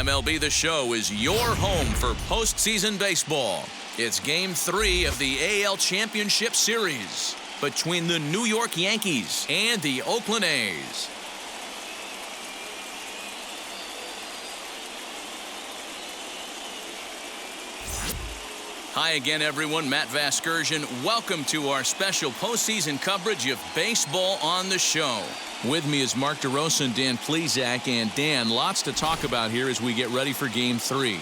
MLB The Show is your home for postseason baseball. It's Game 3 of the AL Championship Series between the New York Yankees and the Oakland A's. Hi again, everyone. Matt Vasgersian. Welcome to our special postseason coverage of Baseball on the Show. With me is Mark DeRosa and Dan Plesac. And Dan, lots to talk about here as we get ready for Game 3.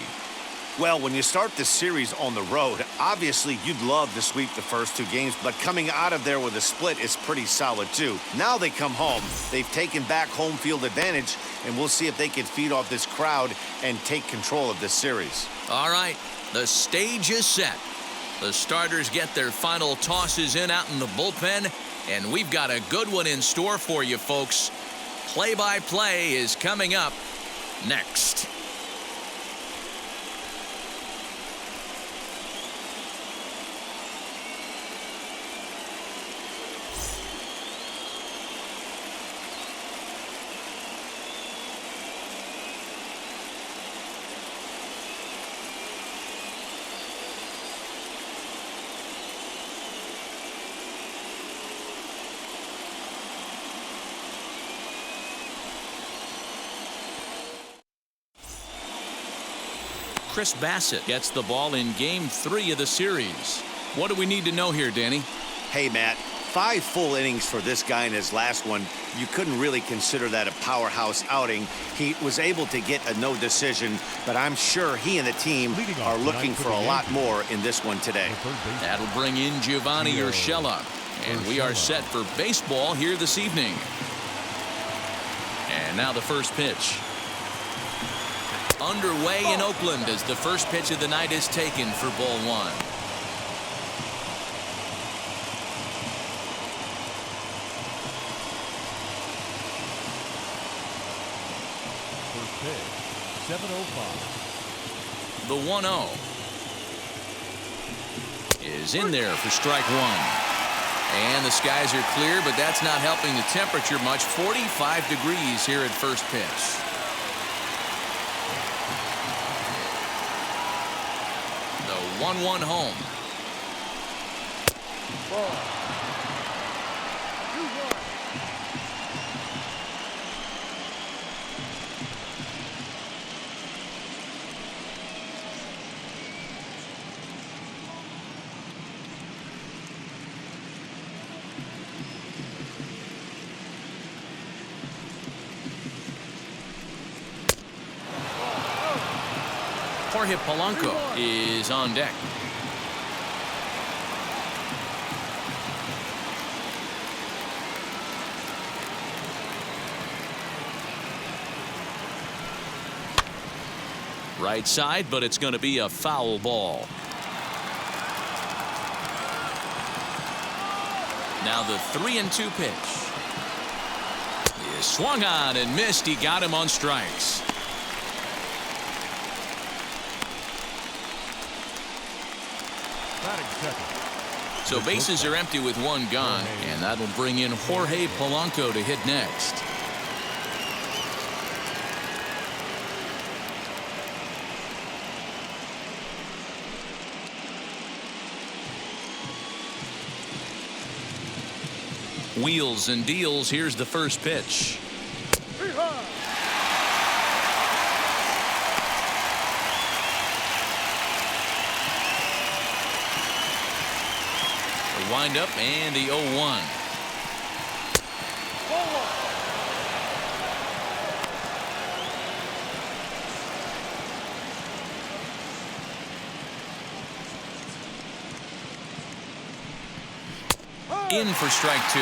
Well, when you start this series on the road, obviously you'd love to sweep the first two games, but coming out of there with a split is pretty solid too. Now they come home. They've taken back home field advantage, and we'll see if they can feed off this crowd and take control of this series. All right. The stage is set. The starters get their final tosses in out in the bullpen, and we've got a good one in store for you, folks. Play-by-play is coming up next. Chris Bassett gets the ball in Game 3 of the series. What do we need to know here, Danny? Hey, Matt, 5 full innings for this guy in his last one. You couldn't really consider that a powerhouse outing. He was able to get a no decision, but I'm sure he and the team are looking for a lot more in this one today. That'll bring in Giovanni Urshela, and we are set for baseball here this evening. And now the first pitch. Underway in Oakland as the first pitch of the night is taken for ball 1. First pitch, 7:05. The 1-0 is in there for strike 1. And the skies are clear, but that's not helping the temperature much. 45 degrees here at first pitch. The 1-1 home. Ball. 2-1. Jorge Polanco is on deck. Right side, but it's going to be a foul ball. Now the 3-2 pitch. He swung on and missed. He got him on strikes. So bases are empty with one gone, and that'll bring in Jorge Polanco to hit next. Wheels and deals. Here's the first pitch. Wind up and the 0-1. In for strike 2.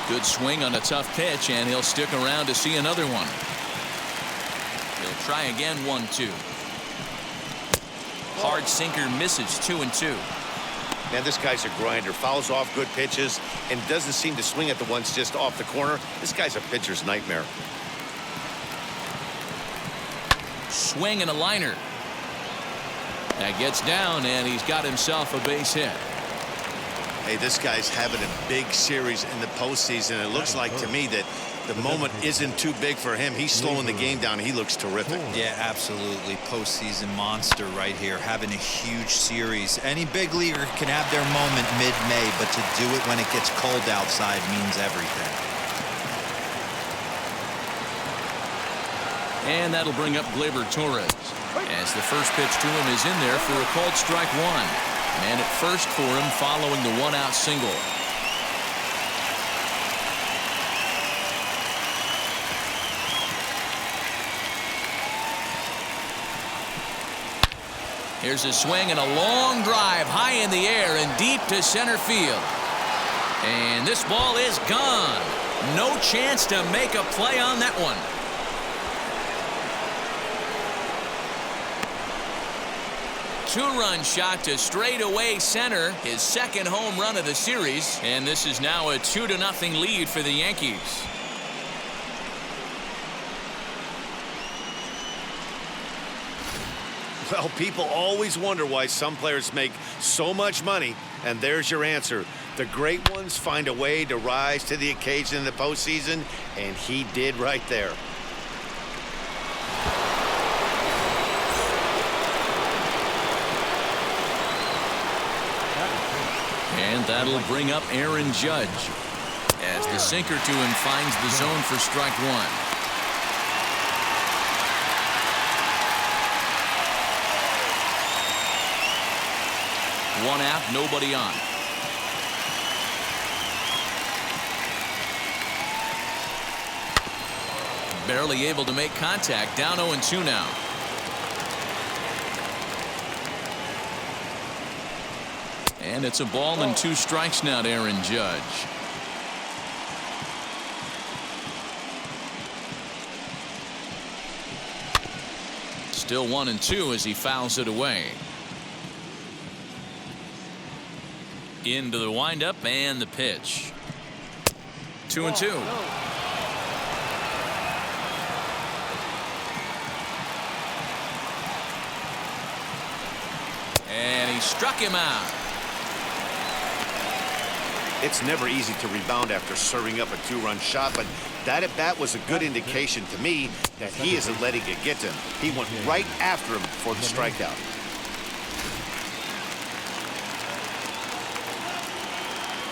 Good swing on a tough pitch, and he'll stick around to see another one. He'll try again. 1-2. Hard sinker misses. 2-2. Man, this guy's a grinder. Fouls off good pitches and doesn't seem to swing at the ones just off the corner. This guy's a pitcher's nightmare. Swing and a liner. That gets down, and he's got himself a base hit. Hey, this guy's having a big series in the postseason. It looks like to me that the moment isn't too big for him. He's slowing the game down. He looks terrific. Yeah, absolutely. Postseason monster right here, having a huge series. Any big leaguer can have their moment mid-May, but to do it when it gets cold outside means everything. And that'll bring up Glaber Torres, as the first pitch to him is in there for a called strike one. Man at first for him following the one-out single. Here's a swing and a long drive high in the air and deep to center field. And this ball is gone. No chance to make a play on that one. Two-run shot to straightaway center, his second home run of the series, and this is now a 2-0 lead for the Yankees. Well, people always wonder why some players make so much money, and there's your answer. The great ones find a way to rise to the occasion in the postseason, and he did right there. And that'll bring up Aaron Judge, as the sinker to him finds the zone for strike one. One out, nobody on. Barely able to make contact, down 0-2 now. And it's a ball and 2 strikes now to Aaron Judge. Still 1-2 as he fouls it away. Into the windup and the pitch. 2-2. And he struck him out. It's never easy to rebound after serving up a 2-run shot, but that at bat was a good indication to me that he isn't letting it get to him. He went right after him for the strikeout.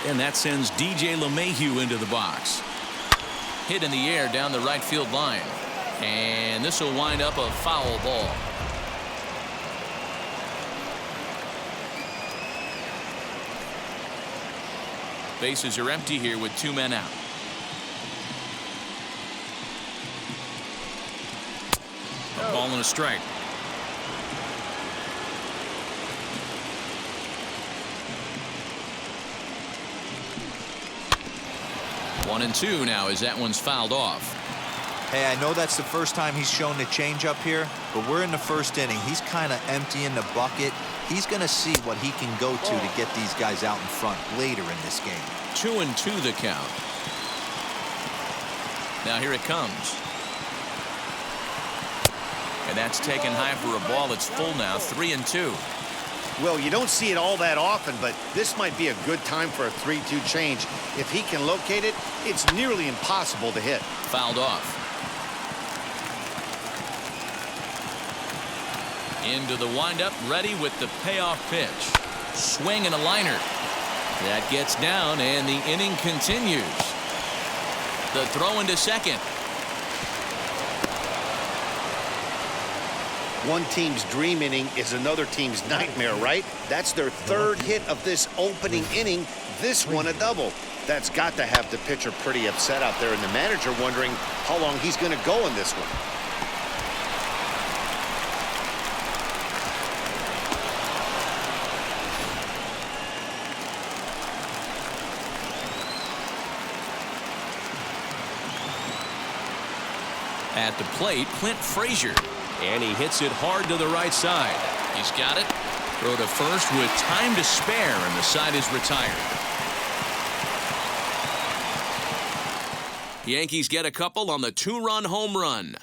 And that sends DJ LeMahieu into the box. Hit in the air down the right field line. And this will wind up a foul ball. Bases are empty here with 2 men out. A ball and a strike. One and 2 now as that one's fouled off. Hey, I know that's the first time he's shown the changeup here, but we're in the first inning. He's kind of emptying the bucket. He's going to see what he can go to get these guys out in front later in this game. 2-2 the count. Now here it comes. And that's taken high for a ball. It's full now, 3-2. Well, you don't see it all that often, but this might be a good time for a 3-2 change. If he can locate it, it's nearly impossible to hit. Fouled off. Into the windup, ready with the payoff pitch. Swing and a liner. That gets down, and the inning continues. The throw into second. One team's dream inning is another team's nightmare, right? That's their third hit of this opening inning. This one a double. That's got to have the pitcher pretty upset out there, and the manager wondering how long he's going to go in this one. At the plate, Clint Frazier. And he hits it hard to the right side. He's got it. Throw to first with time to spare, and the side is retired. Yankees get a couple on the 2-run home run.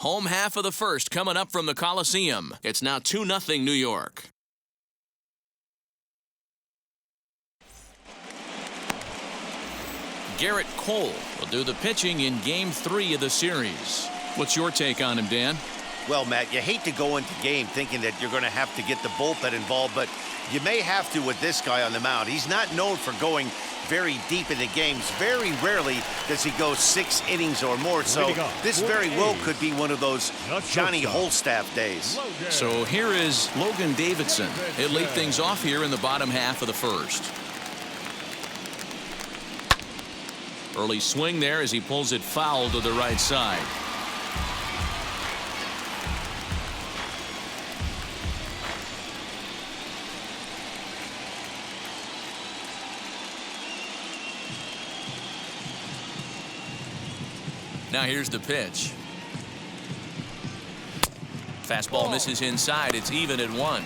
Home half of the first coming up from the Coliseum. It's now 2-0 New York. Garrett Cole will do the pitching in Game 3 of the series. What's your take on him, Dan? Well, Matt, you hate to go into game thinking that you're going to have to get the bullpen involved, but you may have to with this guy on the mound. He's not known for going very deep into games. Very rarely does he go 6 innings or more, so this very well could be one of those Johnny Holstaff days. So here is Logan Davidson. He'll lead things off here in the bottom half of the first. Early swing there as he pulls it foul to the right side. Now here's the pitch. Fastball misses inside. It's even at 1-1.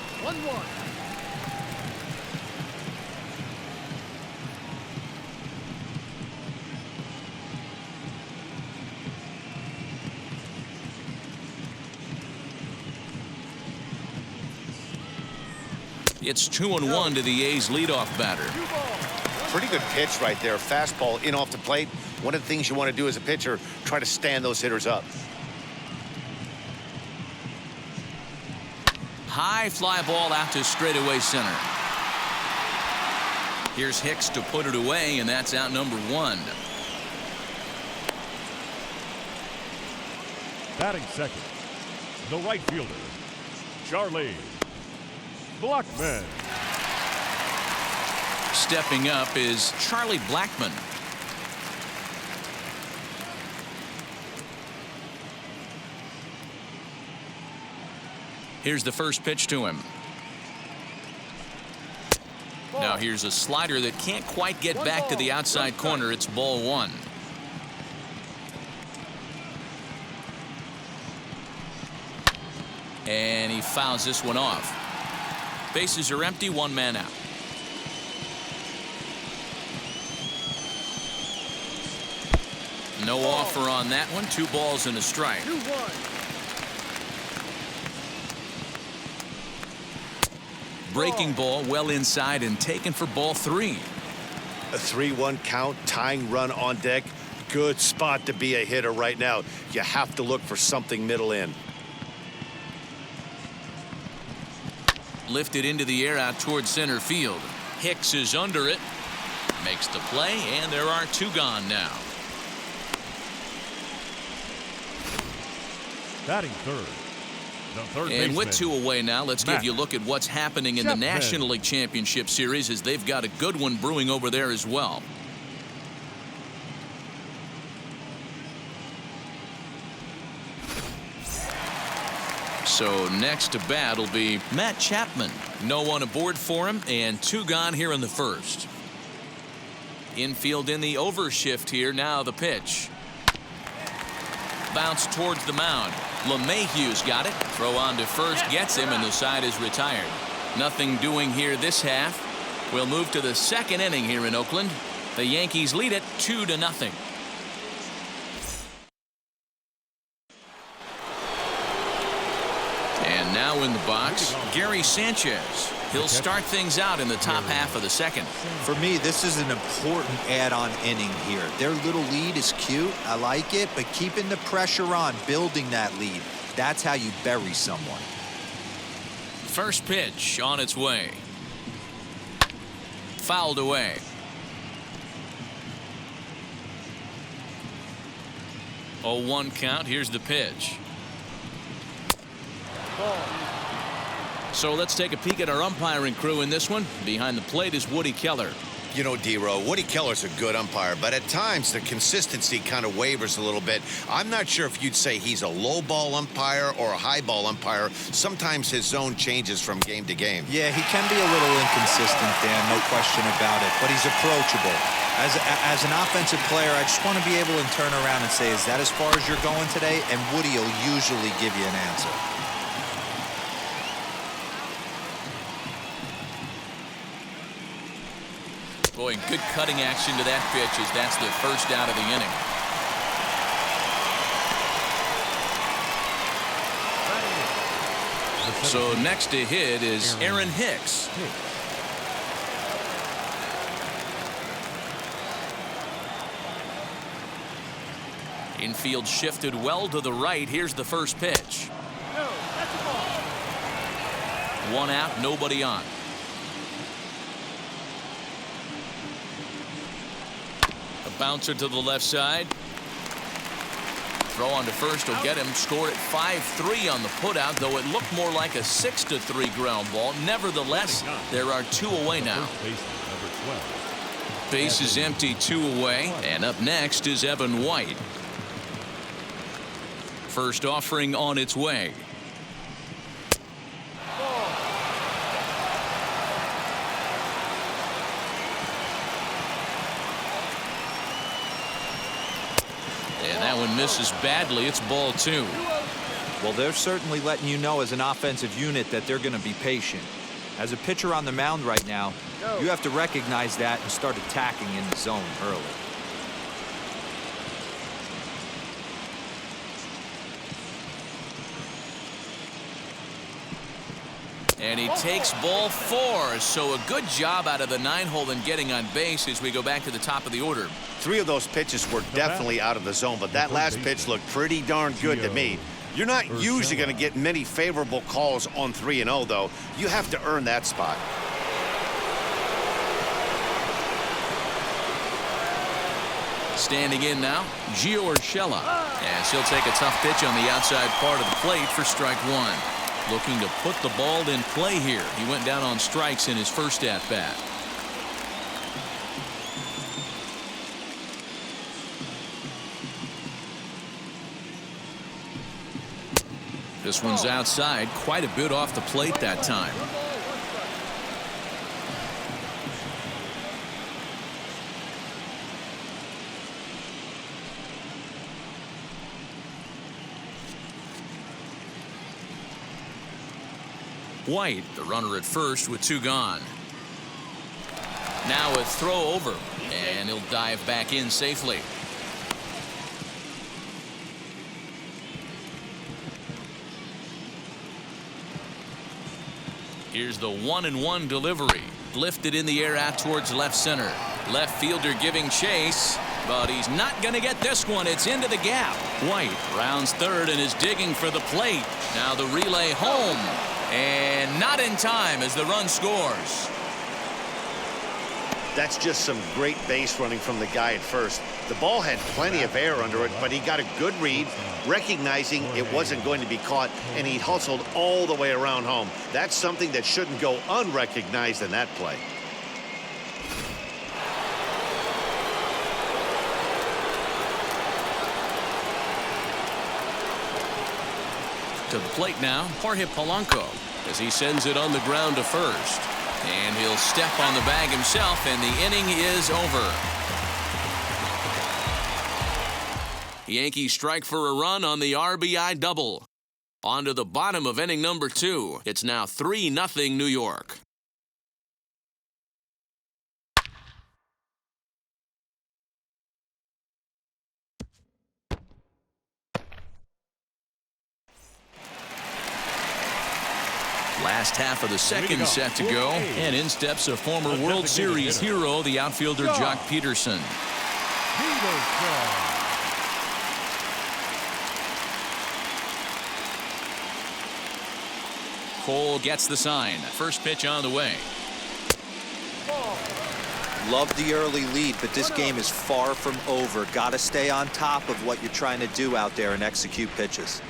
It's 2-1 to the A's leadoff batter. Pretty good pitch right there. Fastball in off the plate. One of the things you want to do as a pitcher, try to stand those hitters up. High fly ball out to straightaway center. Here's Hicks to put it away, and that's out number 1. Batting second, the right fielder, Charlie Blackmon. Stepping up is Charlie Blackmon. Here's the first pitch to him. Now here's a slider that can't quite get back to the outside corner. It's ball 1. And he fouls this one off. Bases are empty, 1 man out. No offer on that one. 2 balls and a strike. Breaking ball well inside and taken for ball 3. A 3-1 count, tying run on deck. Good spot to be a hitter right now. You have to look for something middle in. Lifted into the air out toward center field. Hicks is under it. Makes the play, and there are 2 gone now. Batting third. And with 2 away now, let's give you a look at what's happening in the Chapman. National League Championship Series, as they've got a good one brewing over there as well. So next to bat will be Matt Chapman. No one aboard for him, and 2 gone here in the first. Infield in the overshift here. Now the pitch. Bounce towards the mound. LeMahieu's got it. Throw on to first, gets him, and the side is retired. Nothing doing here this half. We'll move to the second inning here in Oakland. The Yankees lead it 2-0. And now in the box, Gary Sanchez. He'll start things out in the top half of the second. For me, this is an important add-on inning here. Their little lead is cute. I like it, but keeping the pressure on, building that lead, that's how you bury someone. First pitch on its way. Fouled away. Oh, 1 count. Here's the pitch. So let's take a peek at our umpiring crew in this one. Behind the plate is Woody Keller. You know, D-Row, Woody Keller's a good umpire, but at times the consistency kind of wavers a little bit. I'm not sure if you'd say he's a low ball umpire or a high ball umpire. Sometimes his zone changes from game to game. Yeah, he can be a little inconsistent, Dan, no question about it, but he's approachable. As an offensive player, I just want to be able to turn around and say, is that as far as you're going today? And Woody will usually give you an answer. Boy, good cutting action to that pitch as that's the first out of the inning. So next to hit is Aaron Hicks. Infield shifted well to the right. Here's the first pitch. One out, nobody on. A bouncer to the left side. Throw on to first will get him. Scored at 5-3 on the putout, though it looked more like a 6-3 ground ball. Nevertheless, there are 2 away now. Base is empty, 2 away. And up next is Evan White. First offering on its way. And that one misses badly. It's ball 2. Well, they're certainly letting you know as an offensive unit that they're going to be patient. As a pitcher on the mound right now, you have to recognize that and start attacking in the zone early. And he takes ball 4. So a good job out of the 9-hole in getting on base as we go back to the top of the order. 3 of those pitches were definitely out of the zone, but that last pitch looked pretty darn good to me. You're not usually going to get many favorable calls on 3-0, though. You have to earn that spot. Standing in now, Gio Urshela. As he'll take a tough pitch on the outside part of the plate for strike 1. Looking to put the ball in play here. He went down on strikes in his first at-bat. This one's outside, quite a bit off the plate that time. White, the runner at first with 2 gone. Now a throw over, and he'll dive back in safely. Here's the 1-1 delivery. Lifted in the air out towards left center. Left fielder giving chase, but he's not going to get this one. It's into the gap. White rounds third and is digging for the plate. Now the relay home. And not in time as the run scores. That's just some great base running from the guy at first. The ball had plenty of air under it, but he got a good read, recognizing it wasn't going to be caught, and he hustled all the way around home. That's something that shouldn't go unrecognized in that play. To the plate now, Jorge Polanco, as he sends it on the ground to first. And he'll step on the bag himself, and the inning is over. The Yankees strike for a run on the RBI double. On to the bottom of inning number 2. It's now 3-0 New York. Last half of the second set to go, and in steps a former World Series hero, the outfielder Jock Peterson. Cole gets the sign. First pitch on the way. Love the early lead, but this game is far from over. Got to stay on top of what you're trying to do out there and execute pitches.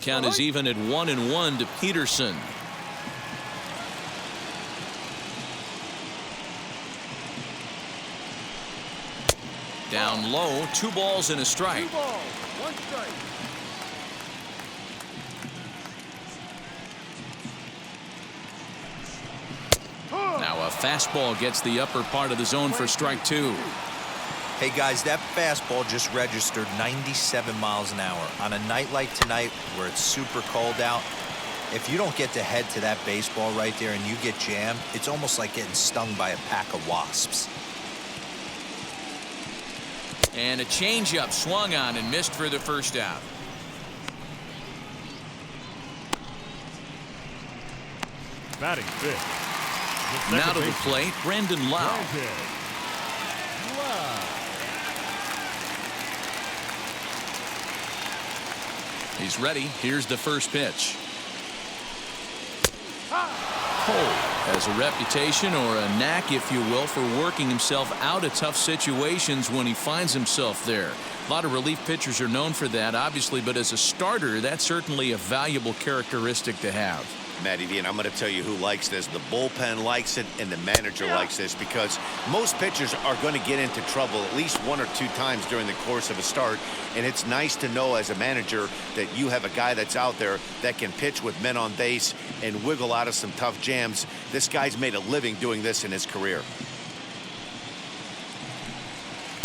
Count is even at 1-1 to Peterson. Down low, 2 balls and a strike. 2 balls, 1 strike. Now a fastball gets the upper part of the zone for strike 2. Hey guys, that fastball just registered 97 miles an hour. On a night like tonight where it's super cold out, if you don't get to head to that baseball right there and you get jammed, it's almost like getting stung by a pack of wasps. And a changeup swung on and missed for the first out. Batting fifth. Now to the plate, Brandon Lau. He's ready. Here's the first pitch. Cole has a reputation, or a knack, if you will, for working himself out of tough situations when he finds himself there. A lot of relief pitchers are known for that, obviously, but as a starter, that's certainly a valuable characteristic to have. Matty V, and I'm going to tell you who likes this. The bullpen likes it, and the manager likes this, because most pitchers are going to get into trouble at least 1 or 2 times during the course of a start, and it's nice to know as a manager that you have a guy that's out there that can pitch with men on base and wiggle out of some tough jams. This guy's made a living doing this in his career.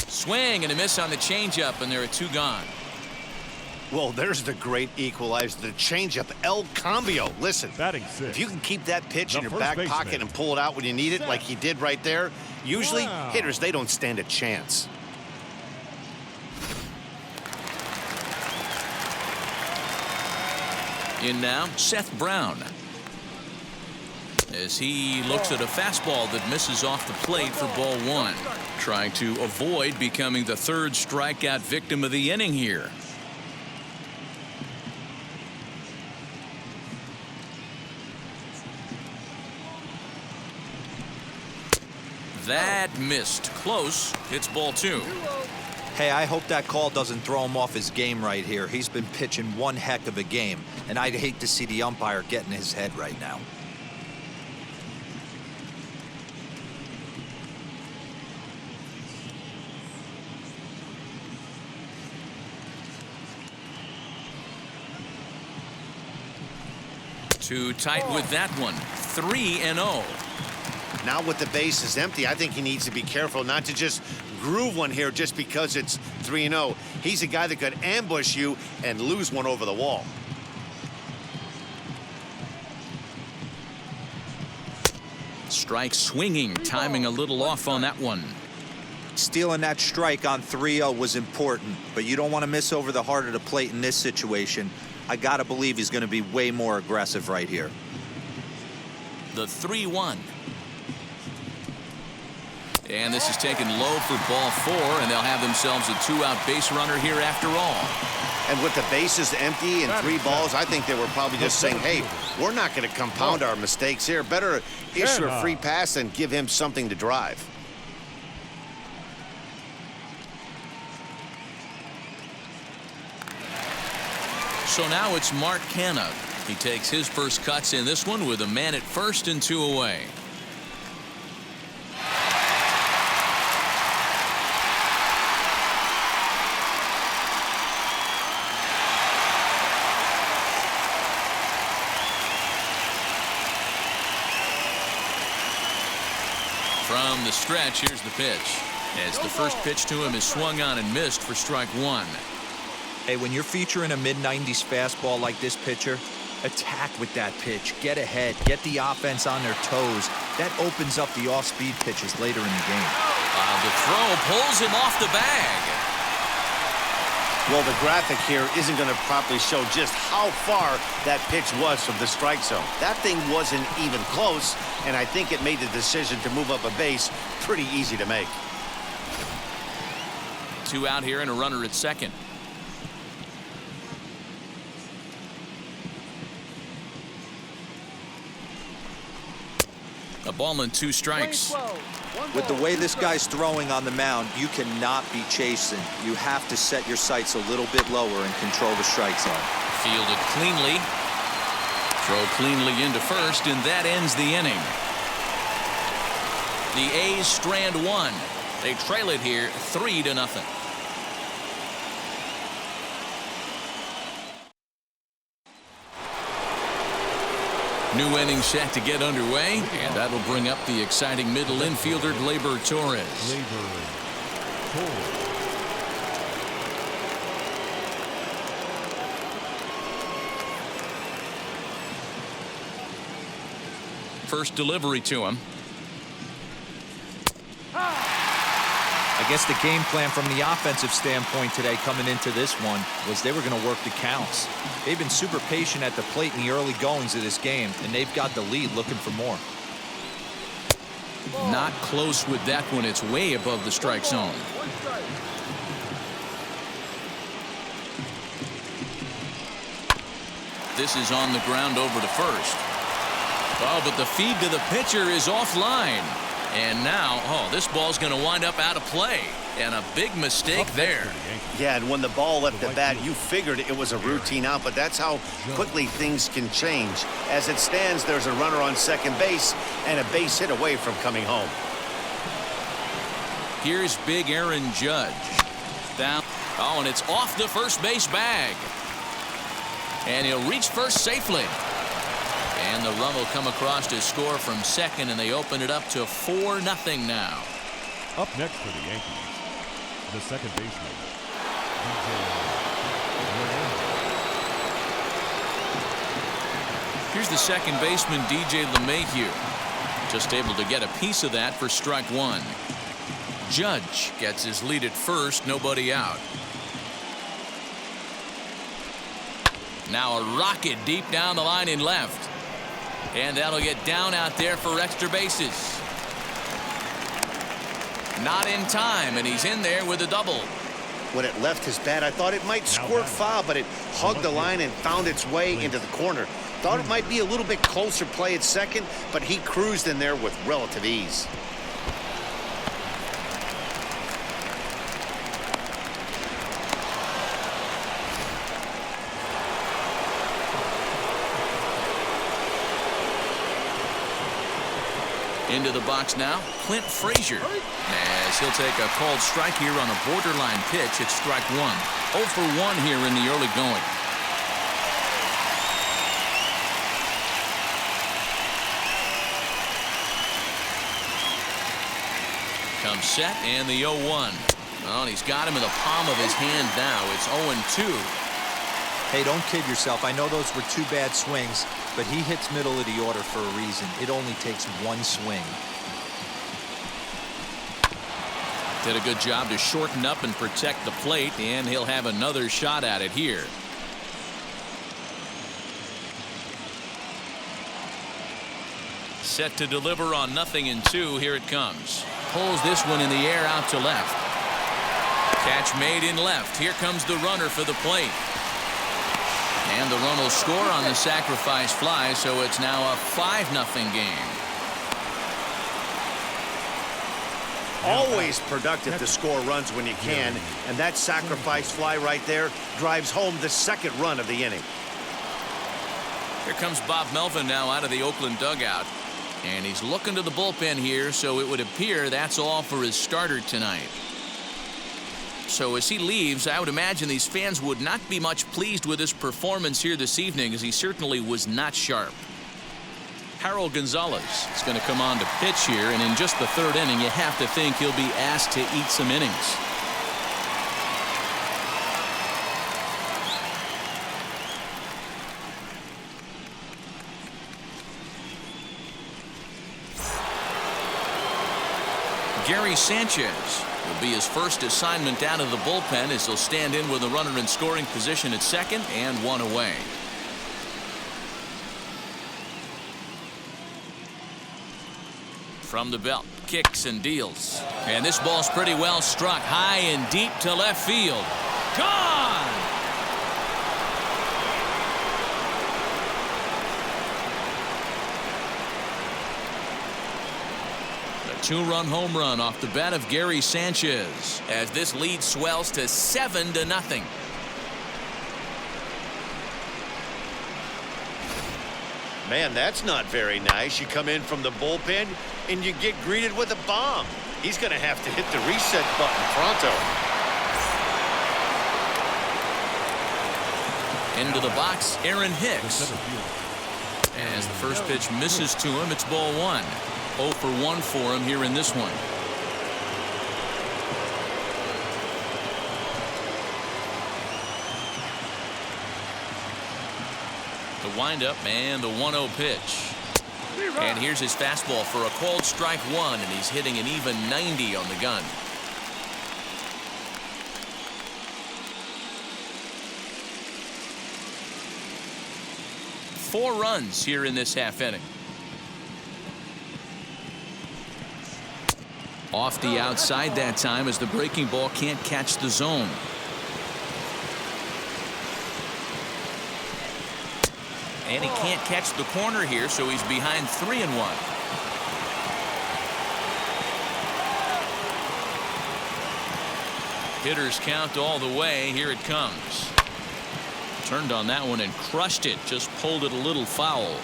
Swing and a miss on the changeup, and there are 2 gone. Well, there's the great equalizer, the changeup, El Cambio. Listen, Batting sixth. if you can keep that pitch in your The back first pocket baseman. and pull it out when you need it, like he did right there, usually hitters, they don't stand a chance. In now, Seth Brown, as he looks at a fastball that misses off the plate for ball 1, trying to avoid becoming the 3rd strikeout victim of the inning here. That missed. Close. It's ball 2. Hey, I hope that call doesn't throw him off his game right here. He's been pitching one heck of a game, and I'd hate to see the umpire get in his head right now. Too tight with that one. 3-0. Now with the bases empty, I think he needs to be careful not to just groove one here just because it's 3-0. He's a guy that could ambush you and lose one over the wall. Strike swinging, timing a little off on that one. Stealing that strike on 3-0 was important, but you don't want to miss over the heart of the plate in this situation. I got to believe he's going to be way more aggressive right here. The 3-1. And this is taken low for ball 4, and they'll have themselves a 2-out base runner here after all. And with the bases empty and 3 balls, I think they were probably just saying, hey, we're not going to compound our mistakes here. Better issue a free pass and give him something to drive. So now it's Mark Canha. He takes his first cuts in this one with a man at first and 2 away. From the stretch, here's the pitch. As the first pitch to him is swung on and missed for strike 1. Hey, when you're featuring a mid-90s fastball like this pitcher, attack with that pitch. Get ahead. Get the offense on their toes. That opens up the off-speed pitches later in the game. The throw pulls him off the bag. Well, the graphic here isn't going to properly show just how far that pitch was from the strike zone. That thing wasn't even close, and I think it made the decision to move up a base pretty easy to make. 2 out here and a runner at second. A ball and 2 strikes. With the way this guy's throwing on the mound, you cannot be chasing. You have to set your sights a little bit lower and control the strike zone. Fielded cleanly. Throw cleanly into first, and that ends the inning. The A's strand 1. They trail it here 3-0. New inning set to get underway, and that'll bring up the exciting middle infielder Glaber Torres. First delivery to him. I guess the game plan from the offensive standpoint today coming into this one was they were going to work the counts. They've been super patient at the plate in the early goings of this game, and they've got the lead looking for more. Not close with that one. It's way above the strike zone. This is on the ground over to first. Oh, but the feed to the pitcher is offline. And now, this ball's going to wind up out of play. And a big mistake there. Yeah, and when the ball left the bat, you figured it was a routine out, but that's how quickly things can change. As it stands, there's a runner on second base and a base hit away from coming home. Here's big Aaron Judge. Down. Oh, and it's off the first base bag. And he'll reach first safely. And the run will come across to score from second, and they open it up to 4-0 now. Up next for the Yankees, the second baseman, Here's the second baseman, DJ LeMahieu. Just able to get a piece of that for strike one. Judge gets his lead at first, nobody out. Now a rocket deep down the line in left. And that'll get down out there for extra bases. Not in time, and he's in there with a double. When it left his bat, I thought it might squirt foul, but it hugged the line and found its way into the corner. Thought it might be a little bit closer play at second, but he cruised in there with relative ease. Into the box now, Clint Frazier. As he'll take a called strike here on a borderline pitch at strike one. 0 for 1 here in the early going. Comes set and the 0-1. Well, he's got him in the palm of his hand now. It's 0-2. Hey, don't kid yourself. I know those were two bad swings, but he hits middle of the order for a reason. It only takes one swing. Did a good job to shorten up and protect the plate, and he'll have another shot at it here. Set to deliver on 0-2. Here it comes. Pulls this one in the air out to left. Catch made in left. Here comes the runner for the plate. And the run will score on the sacrifice fly, so it's now a 5-0 game. Always productive to score runs when you can, and that sacrifice fly right there drives home the second run of the inning. Here comes Bob Melvin now out of the Oakland dugout. And he's looking to the bullpen here, so it would appear that's all for his starter tonight. So as he leaves, I would imagine these fans would not be much pleased with his performance here this evening, as he certainly was not sharp. Harold Gonzalez is going to come on to pitch here, and in just the third inning, you have to think he'll be asked to eat some innings. Gary Sanchez will be his first assignment out of the bullpen, as he'll stand in with a runner in scoring position at second and one away. From the belt, kicks and deals. And this ball's pretty well struck high and deep to left field. Gone! Two-run home run off the bat of Gary Sanchez, as this lead swells to 7-0. Man, that's not very nice. You come in from the bullpen and you get greeted with a bomb. He's going to have to hit the reset button pronto. Into the box, Aaron Hicks. As the first pitch misses to him, it's ball one. 0 for 1 for him here in this one. The windup and the 1-0 pitch. And here's his fastball for a called strike one, and he's hitting an even 90 on the gun. 4 runs here in this half inning. Off the outside that time as the breaking ball can't catch the zone. And he can't catch the corner here, so he's behind 3-1. Hitters count all the way. Here it comes. Turned on that one and crushed it. Just pulled it a little foul.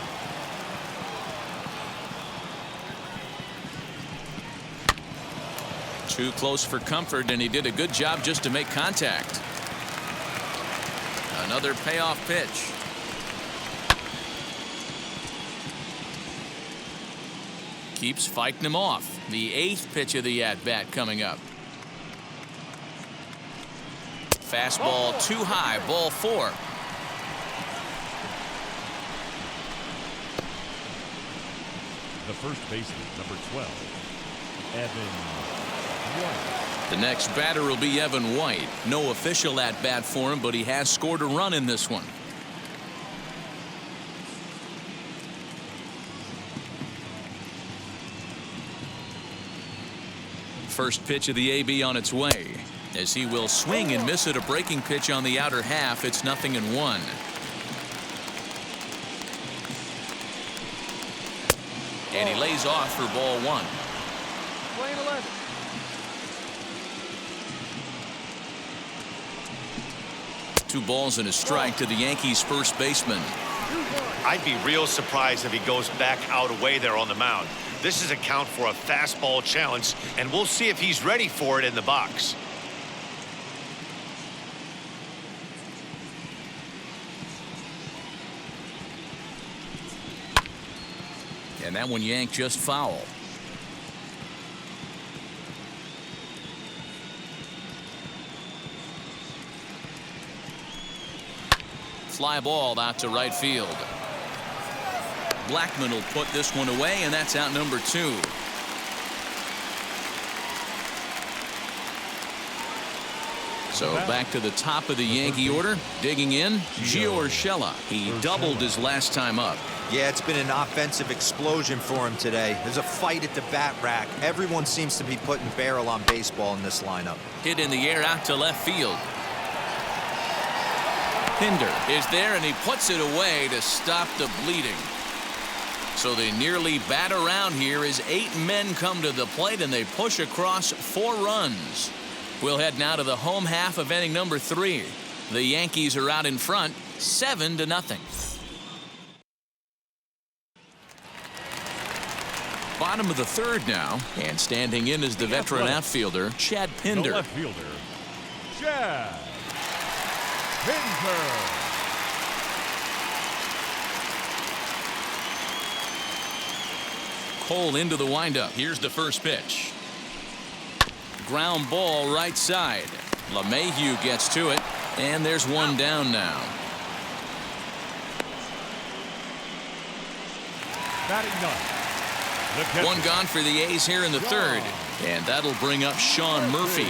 Too close for comfort, and he did a good job just to make contact. Another payoff pitch. Keeps fighting him off. The 8th pitch of the at-bat coming up. Fastball too high, ball 4. The first baseman, number 12, Evan White. The next batter will be Evan White. No official at-bat for him, but he has scored a run in this one. First pitch of the AB on its way, as he will swing and miss it. A breaking pitch on the outer half. It's 0-1. And he lays off for ball 1. 2 balls and a strike to the Yankees first baseman. I'd be real surprised if he goes back out away there on the mound. This is a count for a fastball challenge, and we'll see if he's ready for it in the box. And that one yanked just foul. Fly ball out to right field. Blackman will put this one away, and that's out number 2. So back to the top of the Yankee order. Digging in, Gio Urshela. He doubled his last time up. Yeah, it's been an offensive explosion for him today. There's a fight at the bat rack. Everyone seems to be putting barrel on baseball in this lineup. Hit in the air out to left field. Pinder is there, and he puts it away to stop the bleeding. So they nearly bat around here as 8 men come to the plate, and they push across 4 runs. We'll head now to the home half of inning number 3. The Yankees are out in front, 7-0. Bottom of the 3rd now, and standing in is the veteran outfielder, Chad Pinder. The left fielder, Chad Pinder. Cole into the windup. Here's the first pitch. Ground ball right side. LeMahieu gets to it, and there's one down now. Batting ninth. One gone for the A's here in the 3rd, and that'll bring up Sean Murphy.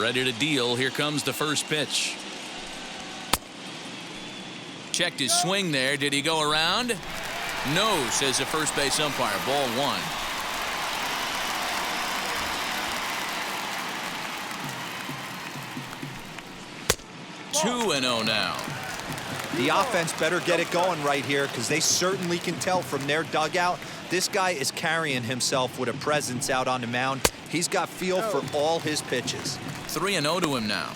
Ready to deal. Here comes the first pitch. Checked his swing there. Did he go around? No, says the first base umpire. Ball 1. Ball. 2-0 now. The offense better get it going right here, because they certainly can tell from their dugout this guy is carrying himself with a presence out on the mound. He's got feel for all his pitches. 3-0 to him now.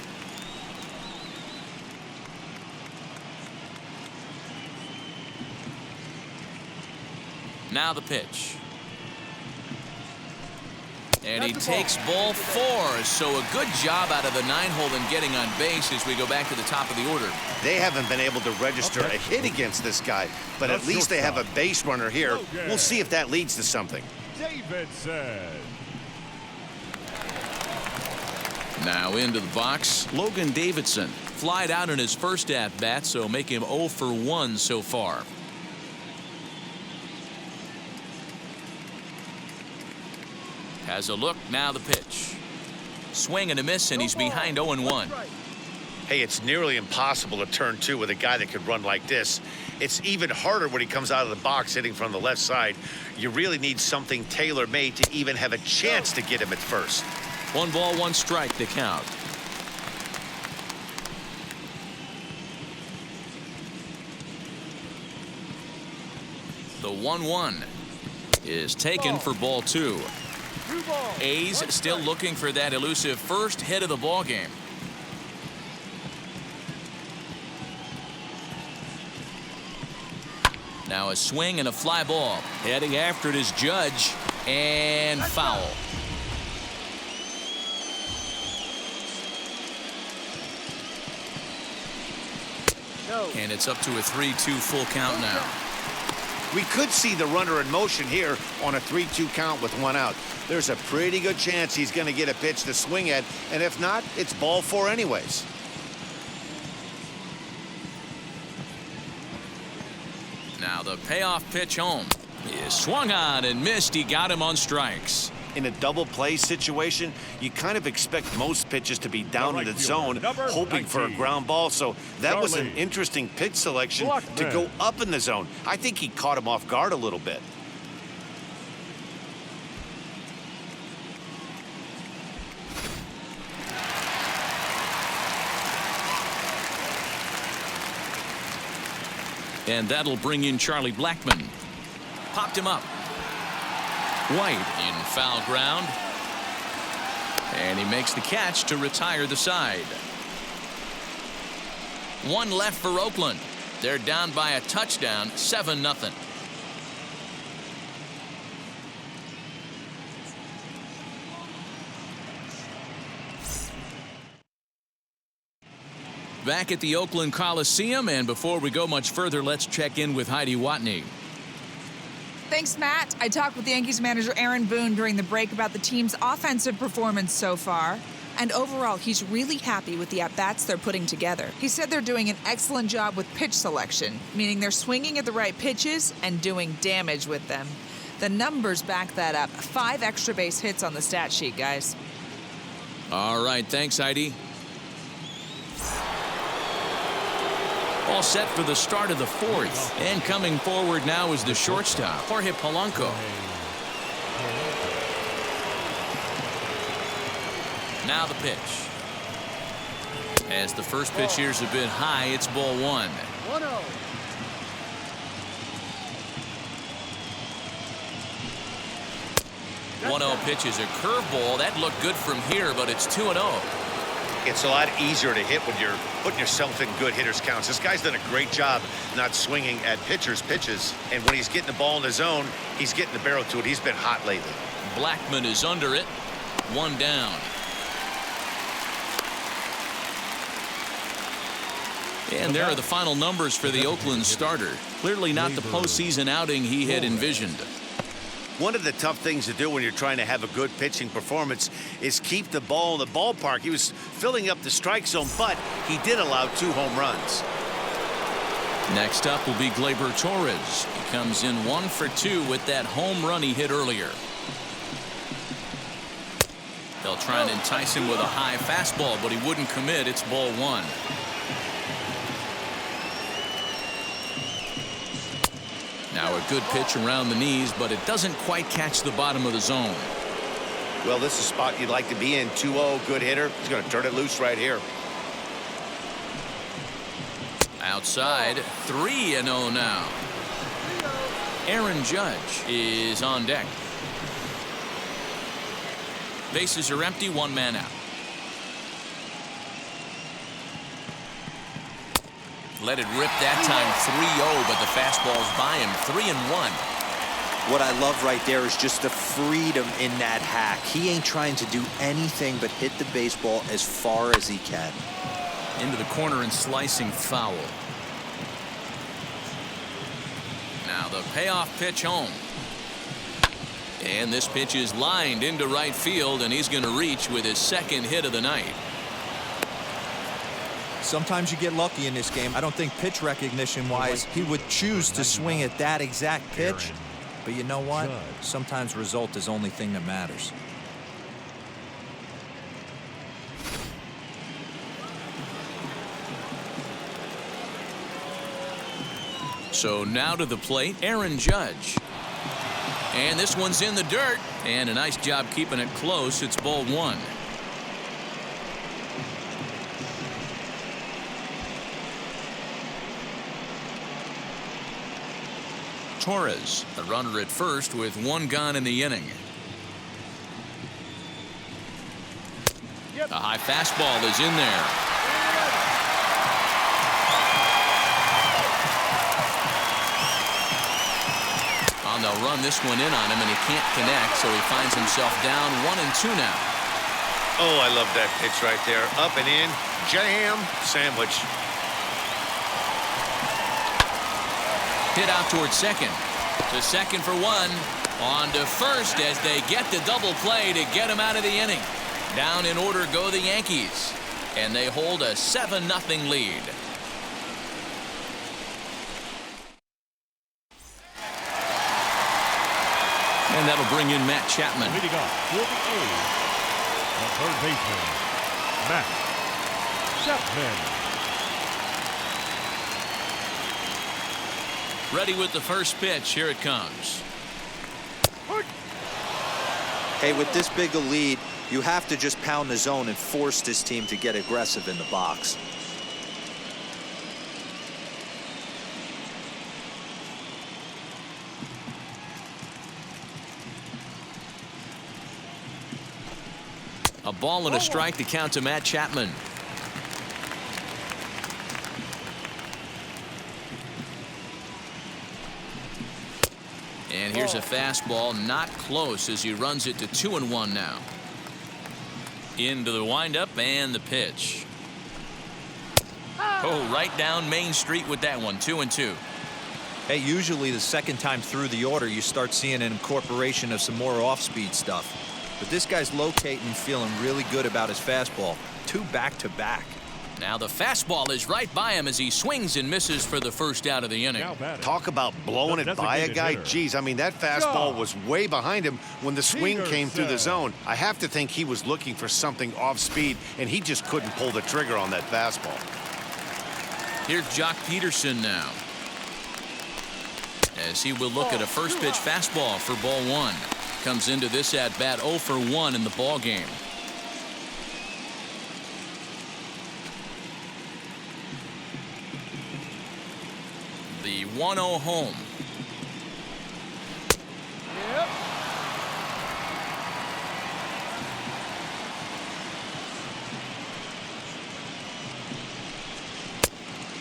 Now the pitch. And he takes ball 4. So a good job out of the 9-hole in getting on base as we go back to the top of the order. They haven't been able to register a hit against this guy, but at least they have a base runner here. We'll see if that leads to something. Davidson. Now into the box, Logan Davidson. Flied out in his first at-bat, so make him 0 for 1 so far. Has a look. Now the pitch. Swing and a miss, and he's behind 0-1. Hey, it's nearly impossible to turn two with a guy that could run like this. It's even harder when he comes out of the box hitting from the left side. You really need something tailor-made to even have a chance to get him at first. 1 ball, 1 strike, the count. The 1-1 is taken for ball 2. A's still looking for that elusive first hit of the ball game. Now a swing and a fly ball. Heading after it is Judge, and foul. And it's up to a 3-2 full count now. We could see the runner in motion here on a 3-2 count with 1 out. There's a pretty good chance he's going to get a pitch to swing at, and if not, it's ball 4 anyways. Now the payoff pitch home is swung on and missed. He got him on strikes. In a double play situation, you kind of expect most pitches to be down in the zone, hoping for a ground ball. So that was an interesting pitch selection to go up in the zone. I think he caught him off guard a little bit. And that'll bring in Charlie Blackmon. Popped him up. White in foul ground. And he makes the catch to retire the side. 1 left for Oakland. They're down by a touchdown, 7-0. Back at the Oakland Coliseum, and before we go much further, let's check in with Heidi Watney. Thanks, Matt. I talked with Yankees manager Aaron Boone during the break about the team's offensive performance so far. And overall, he's really happy with the at-bats they're putting together. He said they're doing an excellent job with pitch selection, meaning they're swinging at the right pitches and doing damage with them. The numbers back that up. 5 extra base hits on the stat sheet, guys. All right, thanks, Heidi. All set for the start of the 4th. And coming forward now is the shortstop, Jorge Polanco. Now the pitch. As the first pitch here's a bit high, it's ball 1. 1-0 pitch is a curveball. That looked good from here, but it's 2-0. It's a lot easier to hit when you're putting yourself in good hitters counts. This guy's done a great job not swinging at pitchers' pitches. And when he's getting the ball in the zone, he's getting the barrel to it. He's been hot lately. Blackmon is under it. 1 down. And there are the final numbers for the Oakland starter. Clearly not the postseason outing he had envisioned. One of the tough things to do when you're trying to have a good pitching performance is keep the ball in the ballpark. He was filling up the strike zone, but he did allow 2 home runs. Next up will be Glaber Torres. He comes in 1 for 2 with that home run he hit earlier. They'll try and entice him with a high fastball, but he wouldn't commit. It's ball 1. Now a good pitch around the knees, but it doesn't quite catch the bottom of the zone. Well, this is a spot you'd like to be in. 2-0, good hitter. He's going to turn it loose right here. Outside, 3-0 now. Aaron Judge is on deck. Bases are empty, 1 man out. Let it rip that time, 3-0, but the fastball's by him. 3-1. What I love right there is just the freedom in that hack. He ain't trying to do anything but hit the baseball as far as he can. Into the corner and slicing foul. Now the payoff pitch home. And this pitch is lined into right field, and he's going to reach with his 2nd hit of the night. Sometimes you get lucky in this game. I don't think pitch recognition-wise he would choose to swing at that exact pitch. But you know what? Sometimes result is the only thing that matters. So now to the plate, Aaron Judge. And this one's in the dirt. And a nice job keeping it close. It's ball one. Torres, the runner at first with one gone in the inning. A high fastball is in there. Oh, they'll run this one in on him, and he can't connect, so he finds himself down 1-2 now. Oh, I love that pitch right there. Up and in, jam, sandwich. Hit out towards second. To second for one. On to first as they get the double play to get him out of the inning. Down in order go the Yankees. And they hold a 7-0 lead. And that'll bring in Matt Chapman. Leading off for the A's, the third baseman, Matt Chapman. Ready with the first pitch. Here it comes. Hey, with this big a lead, you have to just pound the zone and force this team to get aggressive in the box. A ball and a strike to count to Matt Chapman. And here's a fastball, not close, as he runs it to 2-1 now. Into the windup and the pitch. Oh, right down Main Street with that one. 2-2. Hey, usually the second time through the order, you start seeing an incorporation of some more off-speed stuff. But this guy's locating and feeling really good about his fastball. 2 back-to-back. Now the fastball is right by him as he swings and misses for the first out of the inning. Talk about blowing it by a guy. Geez, I mean, that fastball was way behind him when the swing came through the zone. I have to think he was looking for something off speed, and he just couldn't pull the trigger on that fastball. Here's Jock Peterson now, as he will look at a first pitch fastball for ball one. Comes into this at bat 0 for 1 in the ball game. The 1-0 home.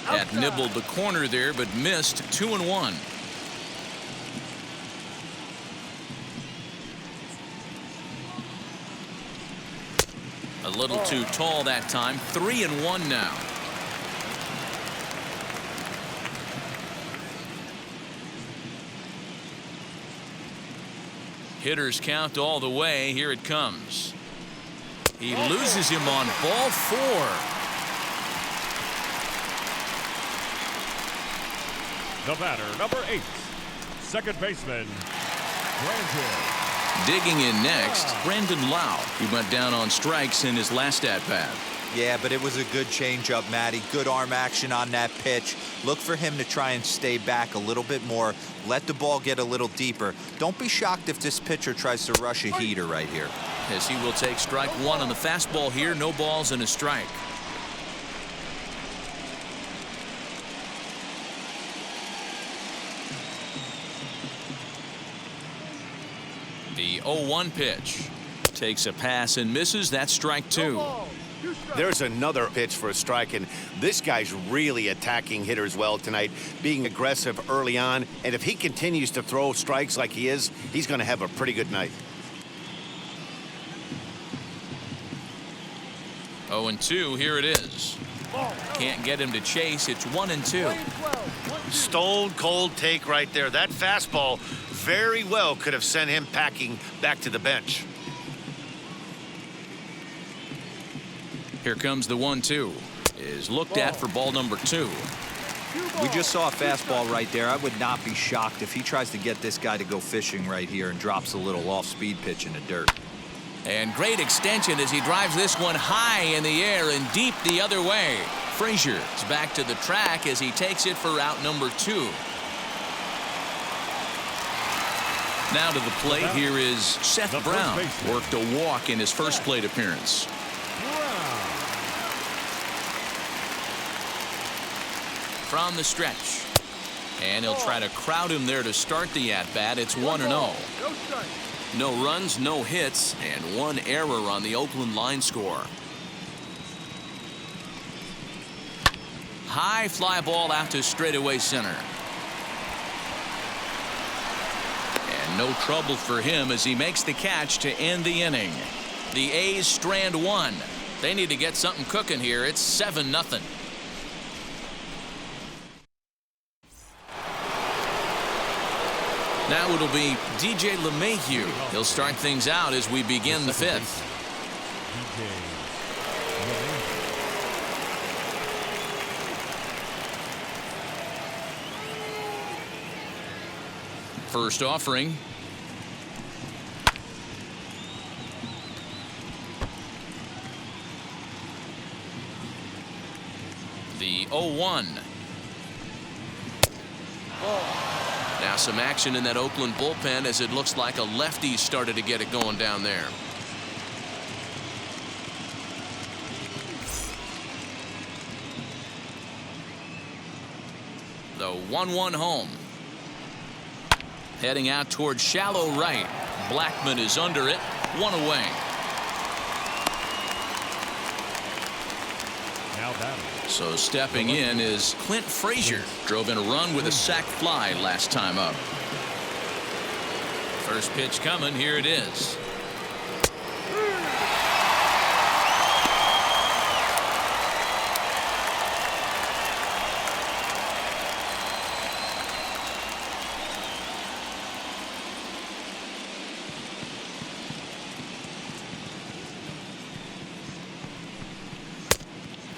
That nibbled the corner there, but missed. 2-1. A little too tall that time. 3-1 now. Hitters count all the way. Here it comes. He loses him on ball 4. The batter, number 8, second baseman, Brandon. Digging in next, Brandon Lau. He went down on strikes in his last at-bat. Yeah, but it was a good changeup, Matty. Good arm action on that pitch. Look for him to try and stay back a little bit more. Let the ball get a little deeper. Don't be shocked if this pitcher tries to rush a heater right here. As he will take strike 1 on the fastball here. No balls and a strike. The 0-1 pitch. Takes a pass and misses. That's strike 2. There's another pitch for a strike, and this guy's really attacking hitters well tonight, being aggressive early on. And if he continues to throw strikes like he is, he's going to have a pretty good night. 0-2. Here it is. Can't get him to chase. It's 1-2. Stone cold take right there. That fastball very well could have sent him packing back to the bench. Here comes the 1-2. Is looked at for ball number 2. We just saw a fastball right there. I would not be shocked if he tries to get this guy to go fishing right here and drops a little off-speed pitch in the dirt. And great extension as he drives this one high in the air and deep the other way. Frazier is back to the track as he takes it for out number 2. Now to the plate, here is Seth Brown. Worked a walk in his first plate appearance. From the stretch. And he'll try to crowd him there to start the at-bat. It's 1-0. No runs, no hits, and one error on the Oakland line score. High fly ball out to straightaway center. And no trouble for him as he makes the catch to end the inning. The A's strand one. They need to get something cooking here. It's 7-0. Now it'll be DJ LeMahieu. He'll start things out as we begin the fifth. First offering. The 0-1. Now some action in that Oakland bullpen as it looks like a lefty started to get it going down there. The 1-1 home. Heading out towards shallow right. Blackman is under it. One away. So stepping in is Clint Frazier. Drove in a run with a sac fly last time up. First pitch coming. Here it is.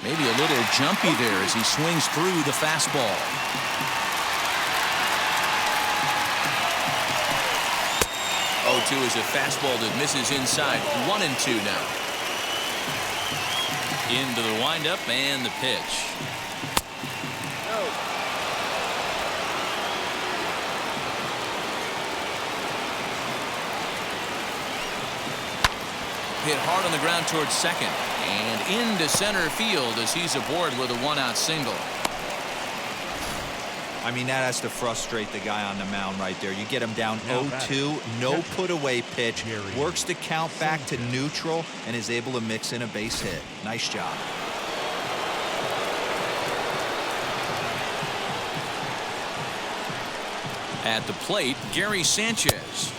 Maybe a little jumpy there as he swings through the fastball. Oh, 2 is a fastball that misses inside. 1-2 now. Into the windup and the pitch. Hit hard on the ground towards second and into center field as he's aboard with a 1-out single. I mean, that has to frustrate the guy on the mound right there. You get him down 0-2, no put away pitch, works the count back to neutral and is able to mix in a base hit. Nice job. At the plate, Gary Sanchez.